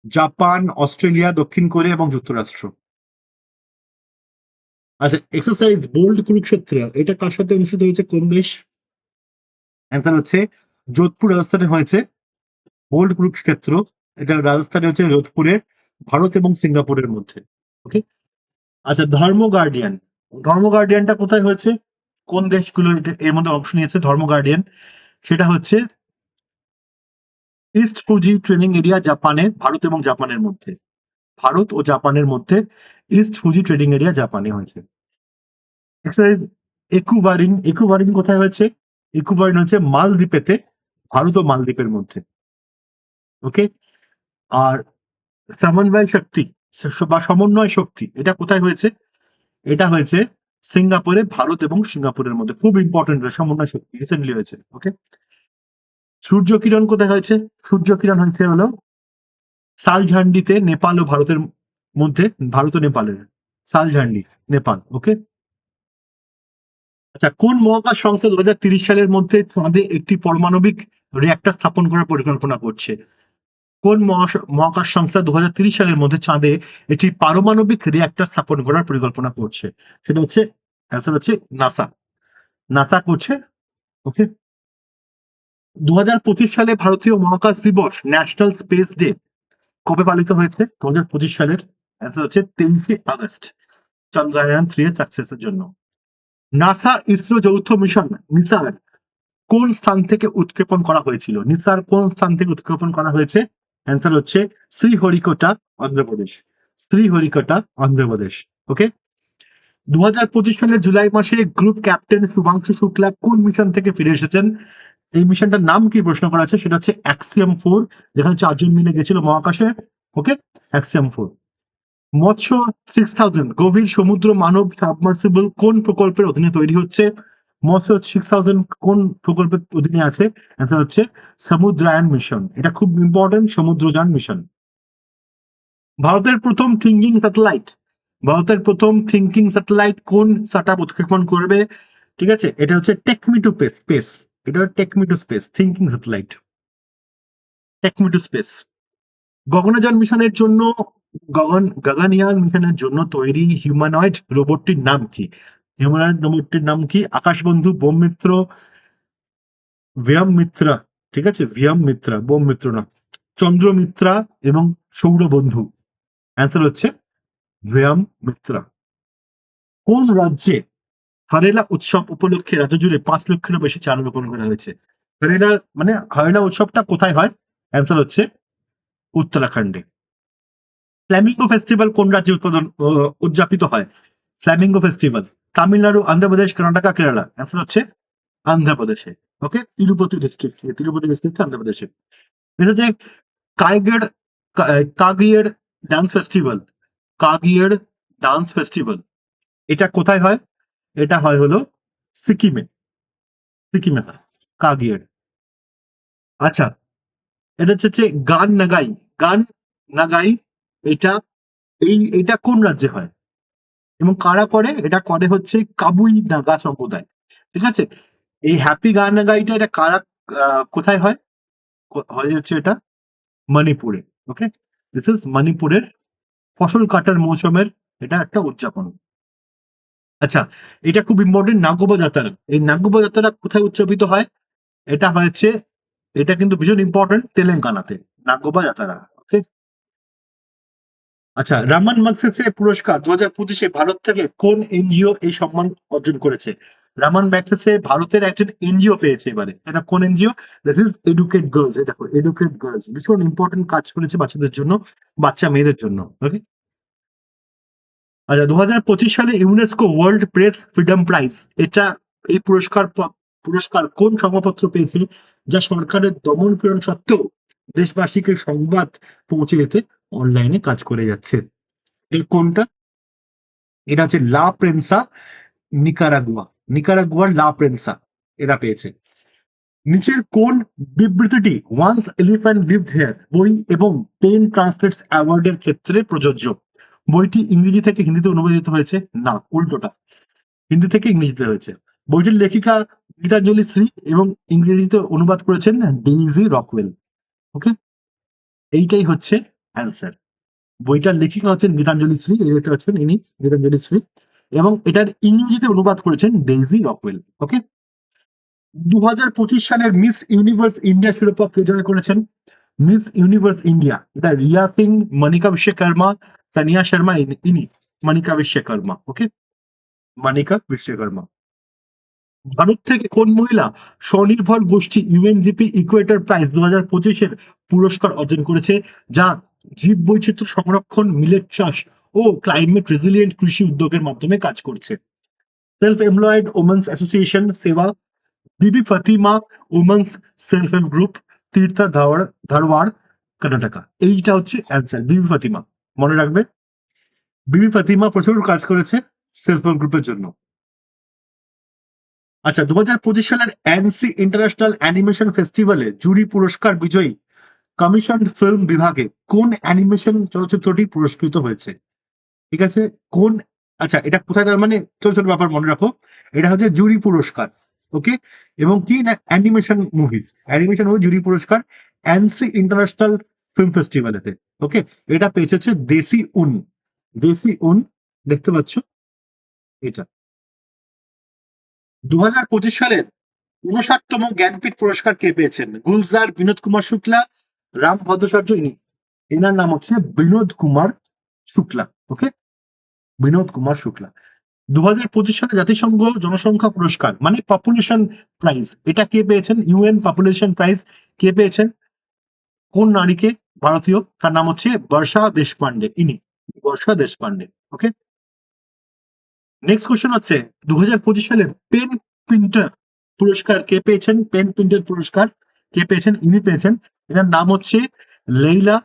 জাপান, অস্ট্রেলিয়া, দক্ষিণ কোরিয়া এবং যুক্তরাষ্ট্র। আচ্ছা, এক্সারসাইজ বোল্ড কুরুক্ষেত্র এটা কার সাথে অনুষ্ঠিত হয়েছে কোন দেশ? অ্যান্সার হচ্ছে যোধপুর, রাজস্থানে হয়েছে বোল্ড কুরুক্ষেত্র। এটা রাজস্থানে হচ্ছে যোধপুরের, ভারত এবং সিঙ্গাপুরের মধ্যে। ওকে, আচ্ছা, ধর্ম গার্ডিয়ানটা কোথায় হয়েছে? কোন দেশগুলো এর মধ্যে অংশ নিয়েছে ধর্ম গার্ডিয়ান? সেটা হচ্ছে east Fuji training area, Bharat এবং জাপানের মধ্যে। ভারত ও জাপানের মধ্যে ইস্ট ফুজি ট্রেনিং এরিয়া, জাপানে হয়েছে। এক্সারসাইজ একুবারিন কোথায় হয়েছে? একুবারিন হচ্ছে মালদ্বীপেতে, ভারত ও মালদ্বীপের মধ্যে। ওকে, আর সমন্বয় শক্তি বা সমন্বয় শক্তি এটা কোথায় হয়েছে? এটা হয়েছে সিঙ্গাপুরে, ভারত এবং সিঙ্গাপুরের মধ্যে। খুব ইম্পর্টেন্ট সমন্বয় শক্তি, রিসেন্টলি হয়েছে। ওকে, সূর্য কিরণ কোথায় হয়েছে? সূর্য কিরণ হয়েছে হলো সালঝান্ডিতে, নেপাল ও ভারতের মধ্যে, ভারত ও নেপালের সালঝান্ডি, নেপাল। ওকে, আচ্ছা, কোন মহাকাশ সংস্থা 2030 সালের মধ্যে চাঁদে একটি পারমাণবিক রিঅ্যাক্টর স্থাপন করার পরিকল্পনা করছে? কোন মহাকাশ সংস্থা 2030 সালের মধ্যে চাঁদে একটি পারমাণবিক রিঅ্যাক্টর স্থাপন করার পরিকল্পনা করছে? সেটা হচ্ছে, অ্যান্সার হচ্ছে নাসা। নাসা করছে। ওকে, 2025 সালে ভারতীয় মহাকাশ দিবস, ন্যাশনাল স্পেস ডে কবে পালিত হয়েছে 2025 সালের? অ্যান্সার হচ্ছে 23শে আগস্ট, চন্দ্রায়ন 3 এর সাকসেসের জন্য। নাসা ইসরো যৌথ মিশন নিসার কোন স্থান থেকে উৎক্ষেপণ করা হয়েছিল? নিসার কোন স্থান থেকে উৎক্ষেপণ করা হয়েছে? অ্যান্সার হচ্ছে শ্রীহরিকোটা, অন্ধ্রপ্রদেশ। শ্রীহরিকোটা, অন্ধ্রপ্রদেশ। ওকে, 2025 সালের জুলাই মাসে গ্রুপ ক্যাপ্টেন শুভাংশু শুক্লা কোন মিশন থেকে ফিরে এসেছেন? এই মিশনটার নাম কি প্রশ্ন করা আছে? সেটা হচ্ছে অ্যাক্সিয়াম 4, যেখানে 4 জন মিলে গেছিল মহাকাশে। ওকে, অ্যাক্সিয়াম 4। মৎস্য 6000 গভীর সমুদ্র মানব সাবমার্সিবল কোন প্রকল্পের অধীনে তৈরি হচ্ছে? মৎস্য 6000 কোন প্রকল্পের অধীনে আছে? অ্যান্সার হচ্ছে সমুদ্রায়ন মিশন। এটা খুব ইম্পর্টেন্ট, সমুদ্রযান মিশন। ভারতের প্রথম থিঙ্কিং স্যাটেলাইট ভারতের প্রথম থিঙ্কিং স্যাটেলাইট কোন স্টার্টআপ উৎক্ষেপণ করবে? ঠিক আছে, এটা হচ্ছে টেকমি টু স্পেস। এটা take me to space thinking satellite, take me to space. Gaganyaan মিশনের জন্য গগনয়ান মিশনের জন্য তৈরি হিউম্যানয়েড রোবটটির নাম কি? হিউম্যানয়েড রোবটটির নাম কি? আকাশবন্ধু, বোম মিত্র, ভিয়াম মিত্রা, ঠিক আছে, ভিয়াম মিত্রা, বোম মিত্র না, চন্দ্রমিত্রা এবং সৌরবন্ধু। অ্যান্সার হচ্ছে ভিয়াম মিত্রা। কোন রাজ্যে হারেলা উৎসব উপলক্ষে রাজ্য জুড়ে 5 লক্ষেরও বেশি চারা রোপণ করা হয়েছে? হারেলা মানে হারেলা উৎসবটা কোথায় হয়? অ্যান্সার হচ্ছে উত্তরাখণ্ডে। ফ্ল্যামিঙ্গো ফেস্টিভ্যাল কোন রাজ্যে উদযাপিত হয়? Flamingo festival Tamil Nadu, Andhra Pradesh, Karnataka, Kerala. Answer হচ্ছে অন্ধ্রপ্রদেশে। ওকে, তিরুপতি ডিস্ট্রিক্ট, তিরুপতি ডিস্ট্রিক্ট অন্ধ্রপ্রদেশে। এটা হচ্ছে কাইগেড কাগিয়ের ডান্স ফেস্টিভ্যাল, কাগিয়ের ডান্স ফেস্টিভ্যাল এটা কোথায় হয়? এটা হয় হলো সিকিমে, সিকিমে হয় কাগিয়ের। আচ্ছা, এটা হচ্ছে গান নাগাই, গান নাগাই, এটা এটা কোন রাজ্যে হয় এবং কারা করে? এটা করে হচ্ছে কাবুই নাগা সম্প্রদায়। ঠিক আছে, এই হ্যাপি গান নাগাইটা এটা কারা কোথায় হয়? হয় হচ্ছে এটা মণিপুরে। ওকে, দিস ইজ মণিপুরের ফসল কাটার মৌসুমের এটা একটা উদযাপন। আচ্ছা, এটা খুব ইম্পর্টেন্ট, নাগোবা যাত্রা। এই নাগোবা যাত্রা কোথায় উদযাপিত হয়? এটা হয়েছে, এটা কিন্তু ভীষণ ইম্পর্টেন্ট, তেলেঙ্গানাতে নাগোবা যাত্রা। ওকে। আচ্ছা, রামান ম্যাগসেসে পুরস্কার 2025-এ ভারত থেকে কোন এনজিও এই সম্মান অর্জন করেছে? রামান ম্যাগসেসে ভারতের একজন এনজিও পেয়েছে এবারে। এটা কোন NGO? That is educate girls. এই দেখো, এডুকেট গার্লস ভীষণ ইম্পর্টেন্ট কাজ করেছে বাচ্চাদের জন্য, বাচ্চা মেয়েদের জন্য। ওকে। আচ্ছা, 2025 সালে UNESCO world press freedom prize, এটা এই পুরস্কার কোন সংবাদপত্র পেয়েছে যা সরকারের দমন পীড়ন সত্ত্বেও দেশবাসীকে সংবাদ পৌঁছে যেতে অনলাইনে কাজ করে যাচ্ছে? এর কোনটা? এটা হচ্ছে লা প্রেনসা নিকারাগুয়া, নিকারাগুয়ার লা প্রেনসা এরা পেয়েছে। নিচের কোন বিবৃতিটি ওয়ান্স এলিফ্যান্ট লিভড হেয়ার বই এবং পেন ট্রান্সলেটস অ্যাওয়ার্ডের ক্ষেত্রে প্রযোজ্য? বইটি ইংরেজি থেকে হিন্দিতে অনুবাদিত হয়েছে? না, উল্টোটা, হিন্দি থেকে ইংরেজিতে হয়েছে। বইটির লেখিকা গীতাঞ্জলি শ্রী এবং ইংরেজিতে অনুবাদ করেছেন ডেইজি রকওয়েল। ওকে, এইটাই হচ্ছে অ্যান্সার। বইটার লেখিকা হচ্ছেন গীতাঞ্জলি শ্রী, এতে হচ্ছেন ইনি গীতাঞ্জলি শ্রী, এবং এটার ইংরেজিতে অনুবাদ করেছেন ডেইজি রকওয়েল। ওকে। 2025 সালের মিস ইউনিভার্স ইন্ডিয়া শিরোপা কে জয় করেছেন? মিস ইউনিভার্স ইন্ডিয়া এটা রিয়া সিং, মনিকা বিশ্বকর্মা, তানিয়া শর্মা, ইনি মনিকা বিশ্বকর্মা। ওকে, মনিকা বিশ্বকর্মা। ভারত থেকে কোন মহিলা স্বনির্ভর গোষ্ঠী ইউএনজিপি ইকুয়েটর প্রাইজ 2025-এর পুরস্কার অর্জন করেছে, যা জীব বৈচিত্র্য সংরক্ষণ, মিলেট চাষ ও ক্লাইমেট রেজিলিয়েন্ট কৃষি উদ্যোগের মাধ্যমে কাজ করছে? Self employed women's association SEWA, Bibi Fatima women's self help group, Tirtha Dharwad, Karnataka. এইটা হচ্ছে অ্যান্সার, বিবি ফাতিমা। মনে রাখবে, বিবি ফাতিমা প্রচুর কাজ করেছে সেলফ হেল্প গ্রুপের জন্য। আচ্ছা, 2025 সালের অ্যানসি ইন্টারন্যাশনাল অ্যানিমেশন ফেস্টিভ্যালে জুরি পুরস্কার বিজয়ী কমিশন ফিল্ম বিভাগে কোন অ্যানিমেশন চলচ্চিত্রটি পুরস্কৃত হয়েছে? ঠিক আছে, কোন, আচ্ছা এটা কোথায়, তার মানে ছোট ছোট ব্যাপার মনে রাখো। এটা হচ্ছে জুরি পুরস্কার। ওকে, এবং কি না, অ্যানিমেশন মুভি, অ্যানিমেশন মুভি জুরি পুরস্কার অ্যানসি ইন্টারন্যাশনাল ফিল্ম ফেস্টিভ্যালেতে। ওকে, এটা পেয়েছে হচ্ছে দেশি উন, দেশি উন, দেখতে পাচ্ছ এটা। 2025 সালের 59তম জ্ঞানপীঠ পুরস্কার কে পেয়েছেন? গুলজার, বিনোদ কুমার শুক্লা, রাম ভদ্রাচার্য, ইনি, এনার নাম হচ্ছে বিনোদ কুমার শুক্লা। ওকে, বিনোদ কুমার শুক্লা। 2025 সালে জাতিসংঘ জনসংখ্যা পুরস্কার মানে পপুলেশন প্রাইজ, এটা কে পেয়েছেন? ইউএন পপুলেশন প্রাইজ কে পেয়েছেন? কোন নারীকে? ভারতীয়, তার নাম হচ্ছে বর্ষা দেশপান্ডে, ইনি বর্ষা দেশপান্ডে। ওকে। নেক্সট কোশ্চেন হচ্ছে 2025 সালের পেন প্রিন্টার পুরস্কার কে পেয়েছেন? পেন প্রিন্টার পুরস্কার কে পেয়েছেন? ইনি পেয়েছেন, এনার নাম হচ্ছে Leila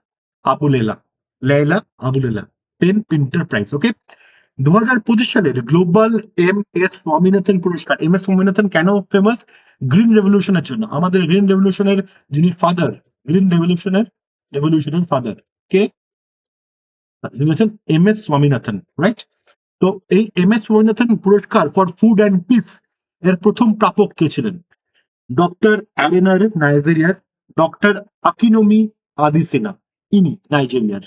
Aboulela, Leila Aboulela, PEN Pinter prize. Okay. 2025 সালের গ্লোবাল এম এস স্বামীনাথন পুরস্কার, এম এস স্বামীনাথন কেন ফেমাস? গ্রিন রেভলিউশনের জন্য, আমাদের গ্রিন রেভলিউশনের যিনি ফাদার, গ্রিন রেভলিউশনের ফাদার কে? তিনি হচ্ছেন এম এস স্বামীনাথন, রাইট? তো এই এম এস স্বামীনাথন পুরস্কার ফর ফুড অ্যান্ড পিস এর প্রথম প্রাপক কে ছিলেন? ডক্টর অ্যারেনার, নাইজেরিয়ার, ডক্টর আকিনোমি আদিসিনা, ইনি নাইজেরিয়ার।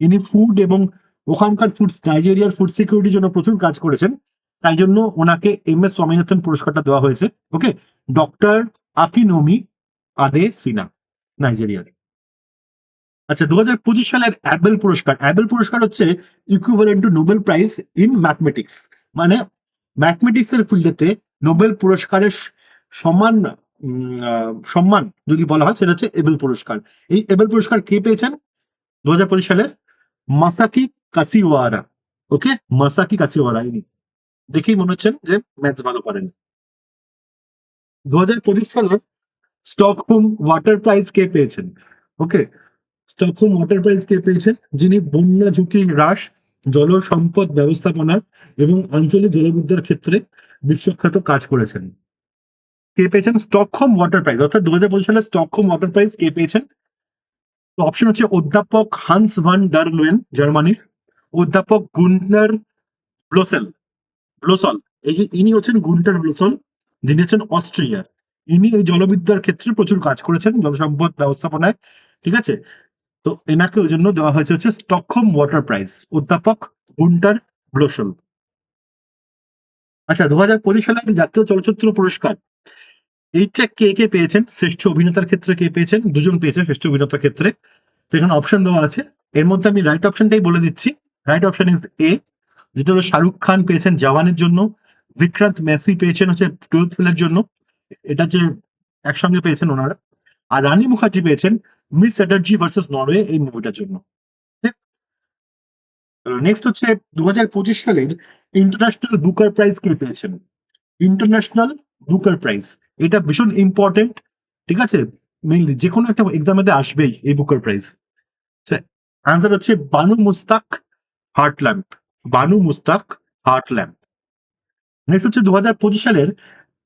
ইনি ফুড এবং ওখানকার ফুড, নাইজেরিয়ার ফুড সিকিউরিটির জন্য প্রচুর কাজ করেছেন। তাই জন্য ওনাকে এম.এস. স্বামীনাথন পুরস্কারটা দেওয়া হয়েছে। ওকে, ডক্টর আকিনোমি আদে সিনা, নাইজেরিয়ার। আচ্ছা, 2025 সালের অ্যাবেল পুরস্কার। অ্যাবেল পুরস্কার হচ্ছে equivalent to Nobel prize in mathematics. মানে ম্যাথমেটিক্স এর ফিল্ডেতে নোবেল পুরস্কারের সমান সম্মান যদি বলা হয়, সেটা হচ্ছে এবেল পুরস্কার। এই এবেল পুরস্কার কে পেয়েছেন 2025 সালের? মাসাকি কাসিওয়ারা। ওকে, মাসাকি কাসিওয়ারা ইনি। দেখেই মনে হচ্ছেন যে ম্যাথস ভালো পারেন। 2025 সালের স্টকহোম ওয়াটার প্রাইজ কে পেয়েছেন? ওকে, স্টকহোম ওয়াটার প্রাইজ কে পেয়েছেন? যিনি বন্যা ঝুঁকি হ্রাস, জল সম্পদ ব্যবস্থাপনা এবং আঞ্চলিক জলবিদ্যার ক্ষেত্রে বিশ্বখ্যাত কাজ করেছেন। কে পেয়েছেন স্টকহোম ওয়াটার প্রাইজ? অর্থাৎ 2025 সালে স্টকহোম ওয়াটার প্রাইজ কে পেয়েছেন? তো অপশন হচ্ছে অধ্যাপক হান্স ভান ডার লুয়েন জার্মানির, অধ্যাপক গুন্টার ব্লোসেল ব্লোসল, এই যে ইনি হচ্ছেন গুন্টার ব্লোসল, যিনি হচ্ছেন অস্ট্রিয়ার। ইনি এই জলবিদ্যার ক্ষেত্রে প্রচুর কাজ করেছেন, জল সম্পদ ব্যবস্থাপনায়। ঠিক আছে, তো এনাকে ওই জন্য দেওয়া হয়েছে হচ্ছে স্টকহোম ওয়াটার প্রাইজ, অধ্যাপক গুন্টার ব্লোসল। আচ্ছা, 2025 সালের জাতীয় চলচ্চিত্র পুরস্কার এইটা কে কে পেয়েছেন? শ্রেষ্ঠ অভিনেতার ক্ষেত্রে কে পেয়েছেন? দুজন পেয়েছেন শ্রেষ্ঠ অভিনেতার ক্ষেত্রে। তো এখানে অপশন দেওয়া আছে, এর মধ্যে আমি রাইট অপশনটাই বলে দিচ্ছি। রাইট অপশন ইজ এ, যেটা হলো শাহরুখ খান পেয়েছেন জওয়ানের জন্য, বিক্রান্ত মেসি পেয়েছেন হচ্ছে 12th ফেলের জন্য, এটা যে একসঙ্গে পেয়েছেন ওনারা। আর রানী মুখার্জি পেয়েছেন মিস চ্যাটার্জি ভার্সেস নরওয়ে এই মুভিটার জন্য। নেক্সট হচ্ছে 2025 সালের ইন্টারন্যাশনাল বুকার প্রাইজ কে পেয়েছেন? ইন্টারন্যাশনাল বুকার প্রাইজ, এটা ভীষণ ইম্পর্টেন্ট। ঠিক আছে, মেইনলি যে কোনো একটা এক্সামেতে আসবেই এই বুকার প্রাইজ। আনসার হচ্ছে Banu Mushtaq Heart Lamp. Banu Mushtaq Heart Lamp. Next হচ্ছে 2025 সালের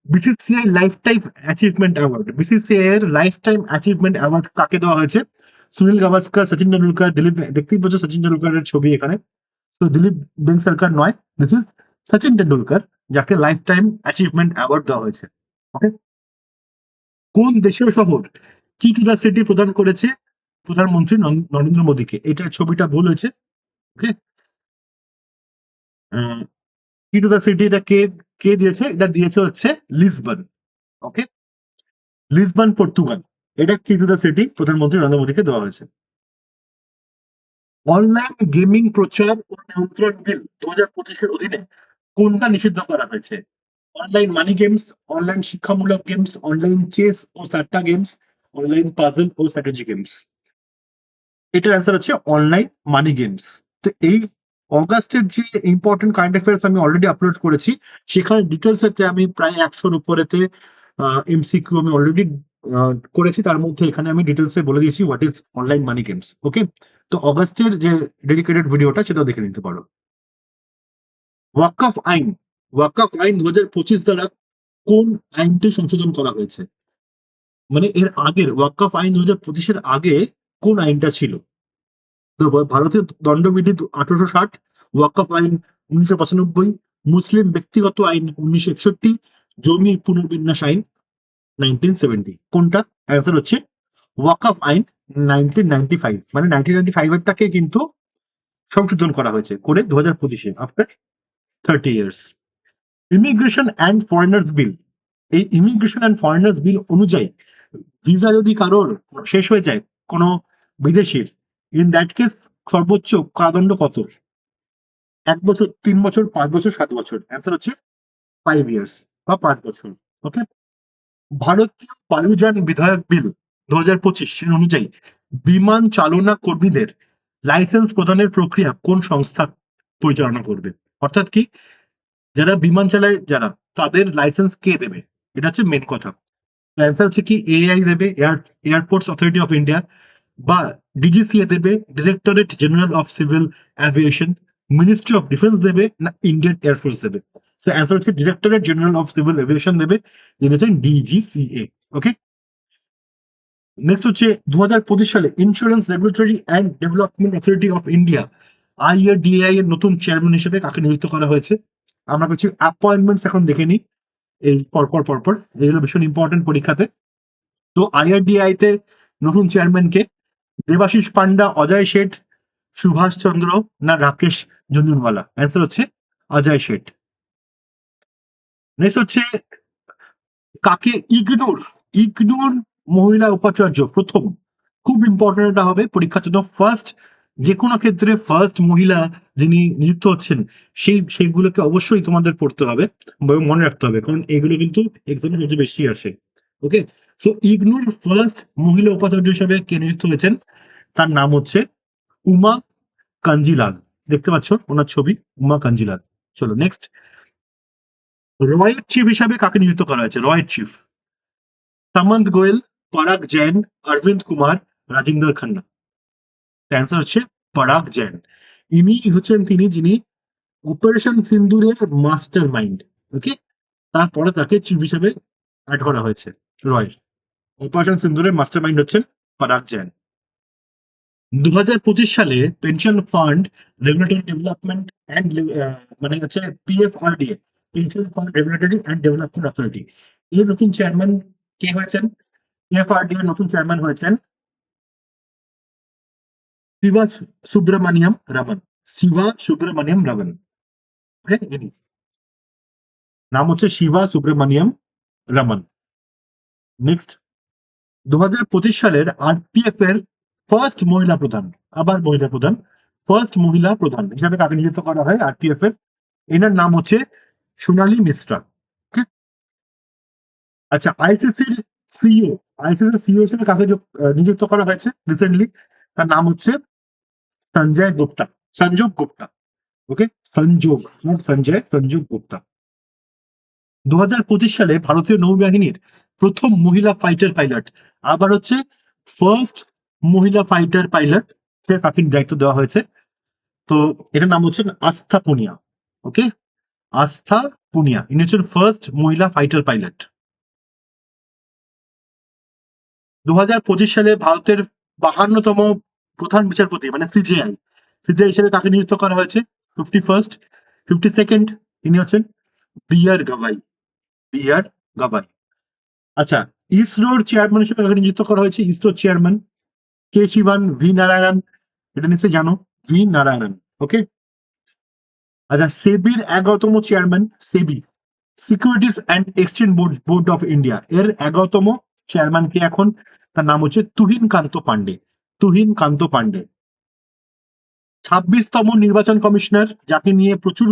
BCCI lifetime achievement award. BCCI এর লাইফ টাইম অ্যাচিভমেন্ট অ্যাওয়ার্ড কাকে দেওয়া হয়েছে? সুনীল গাভাস্কর, সচিন টেন্ডুলকার, দিলীপ। দেখতেই পাচ্ছ সচিন টেন্ডুলকারের ছবি এখানে। তো দিলীপ বেঙ্গসরকার নয়, দিস ইজ সচিন টেন্ডুলকার, যাকে লাইফ টাইম অ্যাচিভমেন্ট অ্যাওয়ার্ড দেওয়া হয়েছে। ওকে, কোন দেশীয় শহর কি টু দ্য সিটি প্রদান করেছে প্রধানমন্ত্রী নরেন্দ্র মোদীকে? এটার ছবিটা ভুল হয়েছে। ওকে, কি টু দ্য সিটি এটা কে কে দিয়েছে? এটা দিয়েছে হচ্ছে লিসবন। ওকে, লিসবন পর্তুগাল। এটা কি টু দ্য সিটি প্রধানমন্ত্রী নরেন্দ্র মোদীকে দেওয়া হয়েছে। অনলাইন গেমিং প্রচার ও নিয়ন্ত্রণ বিল 2025 অধীনে কোনটা নিষিদ্ধ করা হয়েছে? অনলাইন মানি গেমস, অনলাইন শিক্ষামূলক গেমস, অনলাইন চেস ও সাট্টা গেমস, অনলাইন পাজল ও স্ট্র্যাটেজি গেমস। এটার অ্যান্সার হচ্ছে অনলাইন মানি গেমস। তো এই অগাস্টের যে ইম্পর্টেন্ট কারেন্ট অ্যাফেয়ার্স আমি অলরেডি আপলোড করেছি, সেখানে ডিটেলস এতে আমি প্রায় 100-র উপরেতে এমসিকিউ আমি অলরেডি করেছি। তার মধ্যে এখানে আমি ডিটেলসে বলে দিয়েছি what is online money games. Okay, তো অগাস্টের যে ডেডিকেটেড ভিডিওটা সেটাও দেখে নিতে পারো। ওয়াকফ আইন, ওয়াকফ আইন 2025 দ্বারা কোন আইনটি সংশোধন করা হয়েছে? মানে এর আগের ওয়াকফ আইন 2025-এর আগে কোন আইনটা ছিল? তো ভারতীয় দণ্ডবিধি 1860, ওয়াকফ আইন 1995, মুসলিম ব্যক্তিগত আইন 1961, জমি পুনর্বিন্যাস আইন 1970। কোনটা? অ্যান্সার হচ্ছে ওয়াকফ আইন 1995। মানে 1995 এরটাকে কিন্তু সংশোধন করা হয়েছে করে 2025-এ after 30 years. Immigration and foreigners bill, এই ইমিগ্রেশন অ্যান্ড ফরেনার্স বিল অনুযায়ী ভিসা যদি কারোর শেষ হয়ে যায় কোনো বিদেশির, ইন দ্যাট কেস সর্বোচ্চ কারাদণ্ড কত? 1 বছর, 3 বছর, 5 বছর, 7 বছর? অ্যান্সার হচ্ছে 5 ইয়ার্স বা 5 বছর। ওকে, ভারতীয় বায়ুযান বিধায়ক বিল 2025 অনুযায়ী বিমান চালনা কর্মীদের লাইসেন্স প্রদানের প্রক্রিয়া কোন সংস্থা পরিচালনা করবে? অর্থাৎ কি, যারা বিমান চালায় যারা, তাদের লাইসেন্স কে দেবে? এটা হচ্ছে মেন কথা। অ্যান্সার হচ্ছে কি এআই দেবে, এয়ারপোর্টস অথরিটি অফ ইন্ডিয়া, বা ডিজিসিএ দেবে, directorate general of civil aviation, ministry of defence দেবে, না ইন্ডিয়ান এয়ারফোর্স দেবে? তো অ্যান্সার হচ্ছে directorate general of civil aviation দেবে, যিনি হচ্ছেন ডিজিসিএ। ওকে, নেক্সট হচ্ছে 2025 সালে insurance regulatory and development authority of India IRDAI এর নতুন চেয়ারম্যান হিসেবে কাকে নিযুক্ত করা হয়েছে? আমরা কিছু অ্যাপয়েন্টমেন্টস এখন দেখে নিই এই পরপর পরপর, এগুলো ভীষণ ইম্পর্টেন্ট পরীক্ষাতে। তো আইআরডিআই তে নতুন চেয়ারম্যান কে? দেবাশিস পান্ডা, অজয় শেঠ, সুভাষ চন্দ্র, না রাকেশ ঝুনঝুনওয়ালা? অ্যান্সার হচ্ছে অজয় শেঠ। নেক্সট হচ্ছে কাকে ইগনোর ইগনোর মহিলা উপাচার্য প্রথম, খুব ইম্পর্টেন্ট এটা হবে পরীক্ষার জন্য। ফার্স্ট, যে কোনো ক্ষেত্রে ফার্স্ট মহিলা যিনি নিযুক্ত হচ্ছেন সেইগুলোকে অবশ্যই তোমাদের পড়তে হবে এবং মনে রাখতে হবে, কারণ এগুলো কিন্তু এক্সামে সবচেয়ে বেশি আসে। ওকে, সো ইগনোর ফার্স্ট মহিলা উপাচার্য হিসেবে কে নিযুক্ত হয়েছেন? তার নাম হচ্ছে উমা কাঞ্জিলাল। দেখতে পাচ্ছ ওনার ছবি, উমা কাঞ্জিলাল। চলো নেক্সট, রয়ের চিফ হিসাবে কাকে নিযুক্ত করা হয়েছে? রয়ের চিফ, সামন্ত গোয়েল, পরাগ জৈন, অরবিন্দ কুমার, রাজিন্দর খান্না? অ্যান্সার হচ্ছে পরাগ জৈন। ইনি হচ্ছেন যিনি অপারেশন সিন্দুরের মাস্টার মাইন্ড। ওকে, তারপরে তাকে চিফ হিসেবে অ্যাড করা হয়েছে রয়ের। অপারেশন সিন্দুরের মাস্টার মাইন্ড হচ্ছেন পরাগ জৈন। 2025 সালে pension fund regulatory development and মানে হচ্ছে পিএফআরডিএ, pension fund regulatory and development authority, এর নতুন চেয়ারম্যান কে হয়েছেন? পিএফআরডিএ এর নতুন চেয়ারম্যান হয়েছেন শিবা সুব্রমণিয়াম রমন। শিবা সুব্রমণিয়াম রমন। ওকে, ইনি নাম হচ্ছে শিবা সুব্রমণিয়াম রমন। নেক্সট, 2025 সালের আরপিএফ এর ফার্স্ট মহিলা প্রধান, আবার মহিলা প্রধান, ফার্স্ট মহিলা প্রধান হিসাবে কাকে নিযুক্ত করা হয় আরপিএফ এর? এনার নাম হচ্ছে সোনালী মিশ্রা। ওকে, আচ্ছা, আইসিসির সিইও, আইসিসির সিইও হিসেবে কাকে নিযুক্ত করা হয়েছে রিসেন্টলি? তার নাম হচ্ছে সঞ্জয় গুপ্তা, সঞ্জোগ গুপ্তা। ওকে, সংযোগ, নট সঞ্জয়, সংযোগ গুপ্তা। 2025 সালে ভারতীয় নৌবাহিনীর প্রথম মহিলা ফাইটার পাইলট, আবার হচ্ছে ফার্স্ট মহিলা ফাইটার পাইলট, সে কাকে দায়িত্ব দেওয়া হয়েছে? তো এটার নাম হচ্ছে আস্থা পুনিয়া। ওকে, আস্থা পুনিয়া, ইনি হচ্ছেন ফার্স্ট মহিলা ফাইটার পাইলট। 2025 সালে ভারতের 52তম প্রধান বিচারপতি মানে সিজেআই, সিজেআই হিসেবে কাকে নিযুক্ত করা হয়েছে? 52nd ইনি হচ্ছেন B R Gavai, B R Gavai. আচ্ছা, ইসরোর চেয়ারম্যান হিসেবে কাকে নিযুক্ত করা হয়েছে? ইসরোর চেয়ারম্যান কে শিবান, ভি নারায়ণন, এটা নিশ্চয়ই জানো, ভি নারায়ণন। ওকে, আচ্ছা, সেবির 11তম chairman, SEBI securities and exchange board of India, এর 11তম চেয়ারম্যান কে এখন? তার নাম হচ্ছে তুহিন কান্ত পান্ডে, তুহিন কান্ত পান্ডে। 26তম নির্বাচন কমিশনার, যাকে নিয়ে প্রচুর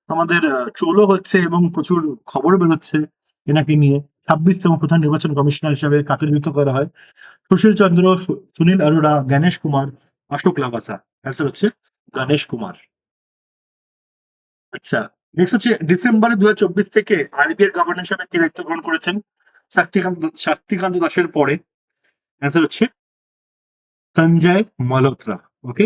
আমাদের ট্রোলও হচ্ছে এবং প্রচুর খবর বেরোচ্ছে এনাকে নিয়ে, 26তম প্রধান নির্বাচন কমিশনার হিসাবে কাকে নিযুক্ত করা হয়? সুশীল চন্দ্র, সুনীল অরোরা, গণেশ কুমার, অশোক লাভাসা? অ্যান্সার হচ্ছে গণেশ কুমার। আচ্ছা, নেক্সট হচ্ছে ডিসেম্বরে 2024 থেকে আরবিআই এর গভর্নর হিসেবে কে দায়িত্ব গ্রহণ করেছেন শক্তিকান্ত দাসের পরে? অ্যান্সার হচ্ছে সঞ্জয় মালহোত্রা। ওকে,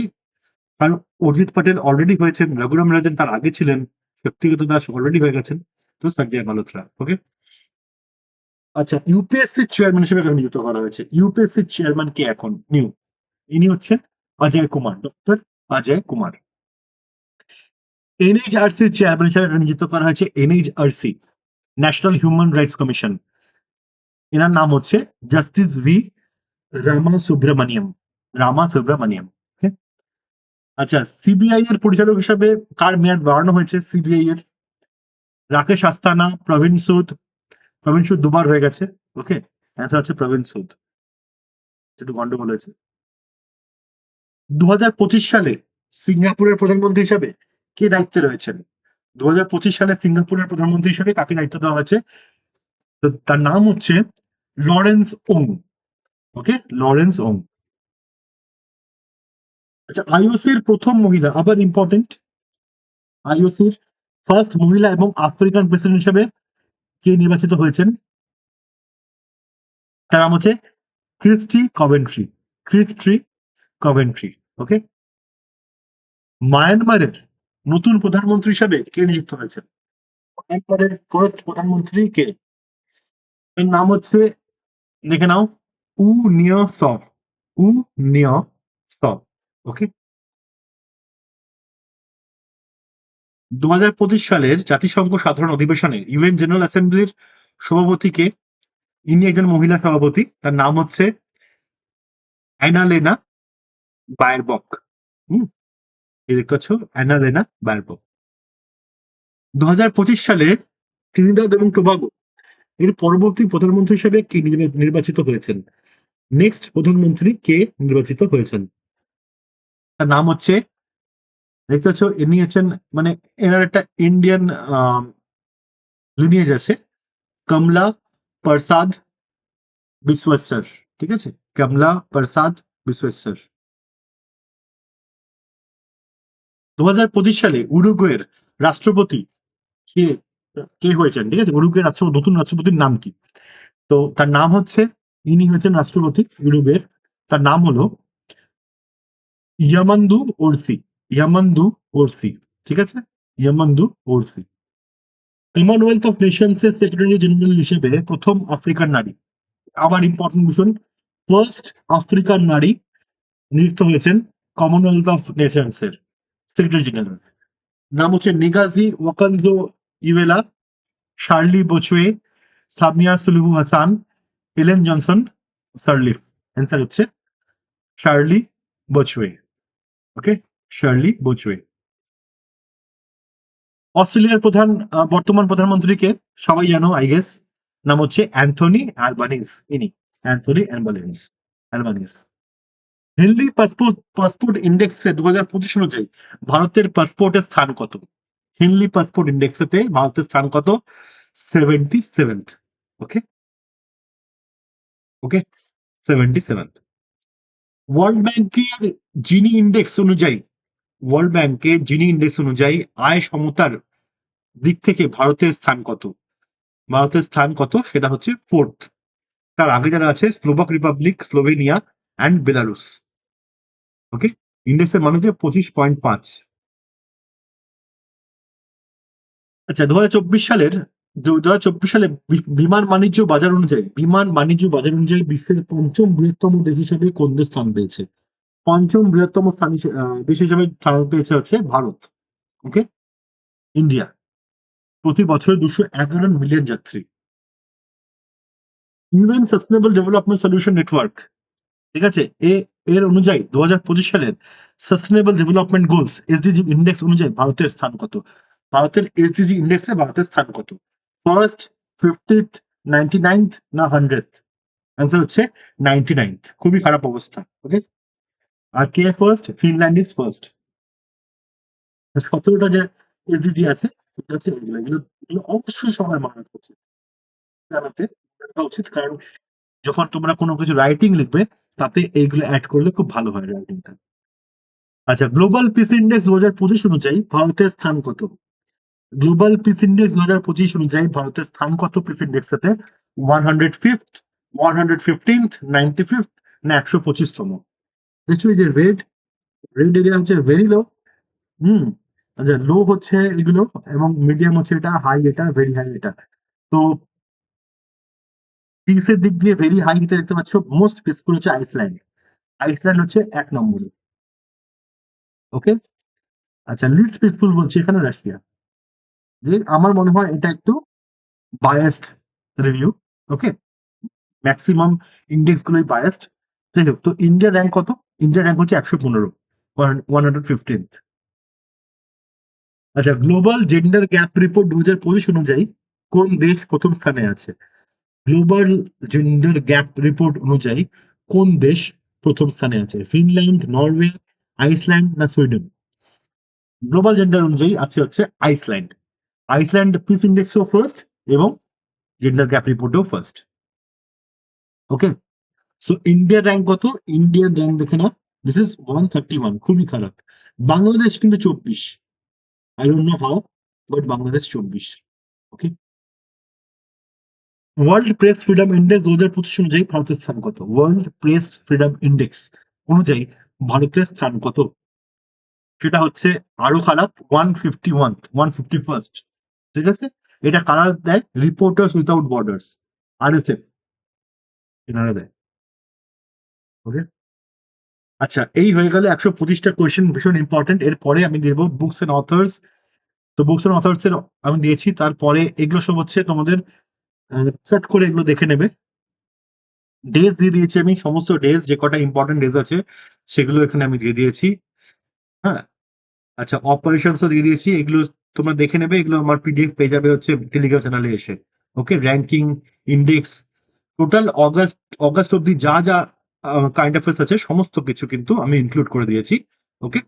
কারণ অজিত প্যাটেল অলরেডি হয়েছেন, রঘুরাম রাজন তার আগে ছিলেন, শক্তিকান্ত দাস অলরেডি হয়ে গেছেন, তো সঞ্জয় মালহোত্রা। ওকে, আচ্ছা, ইউপিএসসি চেয়ারম্যান হিসেবে কাকে নিযুক্ত করা হয়েছে? ইউপিএসসি চেয়ারম্যান কে এখন নিউ? ইনি হচ্ছেন Ajay Kumar, doctor Ajay Kumar. NHRC chairman হিসেবে নিযুক্ত করা হয়েছে NHRC, national human rights commission, এনার নাম হচ্ছে জাস্টিস ভি রামা সুব্রমণিয়াম, রামা সুব্রমণিয়াম। Okay? আচ্ছা, সিবিআই এর পরিচালক হিসাবে কার মেয়াদ বাড়ানো হয়েছে? সিবিআই এর রাকেশ আস্তানা, প্রবীণ সুদ, প্রবীণ সুদ দুবার হয়ে গেছে। ওকে, অ্যান্সার হচ্ছে প্রবীণ সুদ, একটু গন্ডগোল হয়েছে। 2025 সালে সিঙ্গাপুরের প্রধানমন্ত্রী হিসাবে কে দায়িত্বে রয়েছেন? 2025 সালে সিঙ্গাপুরের প্রধানমন্ত্রী হিসেবে কাকে দায়িত্ব দেওয়া হয়েছে? তো তার নাম হচ্ছে লরেন্স ওং। ওকে, লরেন্স ওং। আচ্ছা, আইওসির প্রথম মহিলা, আবার ইম্পর্টেন্ট, আইওসির ফার্স্ট মহিলা এবং আফ্রিকান প্রেসিডেন্ট হিসেবে কে নির্বাচিত হয়েছেন? তার নাম হচ্ছে ক্রিস্টি কভেন্ট্রি, ক্রিস্টি কভেন্ট্রি। ওকে, মায়ানমারের নতুন প্রধানমন্ত্রী হিসেবে কে নিযুক্ত হয়েছে? মায়ানমারের ফার্স্ট প্রধানমন্ত্রী কে? এর নাম হচ্ছে, দেখে নাও, উ নিয় স, উ নিয় স। ওকে, 2025 সালের জাতিসংঘ সাধারণ অধিবেশনে ইউএন জেনারেল অ্যাসেম্বলির সভাপতিকে? ইনি একজন মহিলা সভাপতি, তার নাম হচ্ছে অ্যানালেনা বায়ারবক। হুম, এই দেখতে পাচ্ছ অ্যানালেনা বায়ারবক। 2025 সালে ত্রিনিদাদ এবং টোবাগো এর পরবর্তী প্রধানমন্ত্রী হিসেবে কে নির্বাচিত হয়েছেন? নেক্সট প্রধানমন্ত্রী কে নির্বাচিত হয়েছেন? তার নাম হচ্ছে, দেখতে পাচ্ছ ইনি হচ্ছেন, মানে এনার একটা ইন্ডিয়ান লিনিয়েজ আছে, কমলা প্রসাদ বিশ্বেশ্বর। ঠিক আছে, কমলা প্রসাদ বিশ্বেশ্বর। 2025 সালে উরুগুয়ের রাষ্ট্রপতি কে কে হয়েছেন? ঠিক আছে, উরুগুয়ের রাষ্ট্রপতি, নতুন রাষ্ট্রপতির নাম কি? তো তার নাম হচ্ছে, ইনি হচ্ছেন রাষ্ট্রপতি উরুগুয়ের, তার নাম হলো ইয়ামান্দু ওরসি। ইয়ামান্দু ওরসি। ঠিক আছে, ইয়ামান্দু ওরসি। কমনওয়েলথ অফ নেশনস এর সেক্রেটারি জেনারেল হিসেবে প্রথম আফ্রিকান নারী, আবার ইম্পর্টেন্ট ভীষণ, ফার্স্ট আফ্রিকান নারী নিযুক্ত হয়েছেন কমনওয়েলথ অফ নেশনস এর সেক্রেটারি জেনারেল। নাম হচ্ছে Ngozi Okonjo Iweala, Shirley Botchwey, Samia Suluhu Hassan, Ellen Johnson Sirleaf. Answer হচ্ছে Shirley Botchwey. Okay, Shirley Botchwey. অস্ট্রেলিয়ার বর্তমান প্রধানমন্ত্রীকে সবাই জানো আই গেস, নাম হচ্ছে অ্যান্থনি অ্যালবানিজ। ইনি Anthony Albanese. Albanese. Henley passport ইন্ডেক্সে 2025 অনুযায়ী ভারতের পাসপোর্টের স্থান কত? হেনলি পাসপোর্ট ইন্ডেক্সেতে ভারতের স্থান কত? 77th। ওকে, ওকে, 77th। ওয়ার্ল্ড ব্যাংকের জিনি ইন্ডেক্স অনুযায়ী, ওয়ার্ল্ড ব্যাংকের জিনি ইন্ডেক্স অনুযায়ী আয় সমতার দিক থেকে ভারতের স্থান কত? ভারতের স্থান কত সেটা হচ্ছে 4th। তার আগে যারা আছে Slovak Republic, Slovenia and Belarus. Okay, ইন্ডেক্সের মান হচ্ছে 25.5। আচ্ছা, 2024 সালে বিমান বাণিজ্য বাজার অনুযায়ী বিশ্বের পঞ্চম বৃহত্তম দেশ হিসেবে কোন দেশ স্থান পেয়েছে? পঞ্চম বৃহত্তম দেশ হিসেবে স্থান পেয়েছে হচ্ছে ভারত। ওকে, ইন্ডিয়া। প্রতি বছর 211 মিলিয়ন যাত্রী। UN sustainable development solution network, ঠিক আছে, এর অনুযায়ী 2025 সালের sustainable development goals SDG index অনুযায়ী ভারতের স্থান কত? ভারতের এসডিজি ইন্ডেক্সে ভারতের স্থান কত? ফার্স্ট, 50th, 99th না 100th? অ্যান্সার হচ্ছে 99th। খুবই খারাপ অবস্থা। ওকে, আর কে ফার্স্ট? Finland is first. 17টা যে এসডিজি আছে, সেটা হচ্ছে এগুলো এগুলো এগুলো অবশ্যই সবার মনে রাখা উচিত, জানাতে রাখা উচিত, কারণ যখন তোমরা কোনো কিছু রাইটিং লিখবে তাতে এইগুলো অ্যাড করলে খুব ভালো হয় রাইটিংটা। আচ্ছা, গ্লোবাল পিস ইন্ডেক্স 2025 অনুযায়ী ভারতের স্থান কত? গ্লোবাল পিস ইন্ডেক্স 2025 অনুযায়ী ভারতের স্থান কত পিস ইন্ডেক্সেতে? 105th, 115th, 95th না 125তম? দেখছো এই যে রেড, রেড এরিয়া হচ্ছে ভেরি লো। হুম, আচ্ছা, লো হচ্ছে এগুলো, এবং মিডিয়াম হচ্ছে এটা, হাই এটা, ভেরি হাই এটা। তো পিসের দিক দিয়ে ভেরি হাই দেখতে পাচ্ছ, মোস্ট পিসফুল হচ্ছে আইসল্যান্ড। আইসল্যান্ড হচ্ছে 1 নম্বরে। ওকে, আচ্ছা, লিস্ট পিসফুল বলছে এখানে রাশিয়া। যে আমার মনে হয় এটা একটু বায়াসড রিভিউ। ওকে, ম্যাক্সিমাম ইন্ডেক্স গুলোই বায়াসড। যাই হোক, তো ইন্ডিয়ার র্যাঙ্ক কত? ইন্ডিয়ার র্যাঙ্ক হচ্ছে 115, 115th। আচ্ছা, গ্লোবাল জেন্ডার গ্যাপ রিপোর্ট 2025 অনুযায়ী কোন দেশ প্রথম স্থানে আছে? গ্লোবাল জেন্ডার গ্যাপ রিপোর্ট অনুযায়ী কোন দেশ প্রথম স্থানে আছে? ফিনল্যান্ড, নরওয়ে, আইসল্যান্ড না সুইডেন? গ্লোবাল জেন্ডার অনুযায়ী আছে হচ্ছে আইসল্যান্ড। আইসল্যান্ড পিস ইন্ডেক্সও ফার্স্ট এবং জেন্ডার গ্যাপ রিপোর্টেও ফার্স্ট। ওকে, সো ইন্ডিয়ার র্যাঙ্ক কত? ইন্ডিয়ান র্যাঙ্ক দেখে নাও, দিস ইজ 131, খুবই খারাপ। বাংলাদেশ কিন্তু 24। I don't know how, but Bangladesh 24। Okay, world press freedom index 2025 অনুযায়ী ভারতের স্থান কত? ওয়ার্ল্ড প্রেস ফ্রিডম ইন্ডেক্স অনুযায়ী ভারতের স্থান কত? সেটা হচ্ছে আরো খারাপ, 151, 151st। ঠিক আছে, এটা কারা দেয়? রিপোর্টার্স উইথাউট বর্ডার্স, আরএসএফ, এনারা দেয়। ওকে, আচ্ছা, এই হয়ে গেল 125টা কোয়েশ্চেন, ভীষণ ইম্পর্টেন্ট। এরপরে আমি দেবো বুকস এন্ড অথর্স। তো বুকস এন্ড অথর্স এর আমি দিয়েছি, তারপরে এগুলো সব হচ্ছে তোমাদের চট করে এগুলো দেখে নেবে। ডেজ দিয়ে দিয়েছি আমি, সমস্ত ডেজ, যে কটা ইম্পর্টেন্ট ডেজ আছে সেগুলো এখানে আমি দিয়ে দিয়েছি। হ্যাঁ, আচ্ছা, অপারেশনসও দিয়ে দিয়েছি। এগুলো তোমরা দেখে নেবে, এগুলো আমার পিডিএফ পেয়ে যাবে হচ্ছে টেলিগ্রাম চ্যানেলে এসে। Okay, ranking, index, total August August অব্দি যা যা কারেন্ট অ্যাফেয়ার্স আছে সমস্ত কিছু কিন্তু আমি ইনক্লুড করে দিয়েছি। ওকে,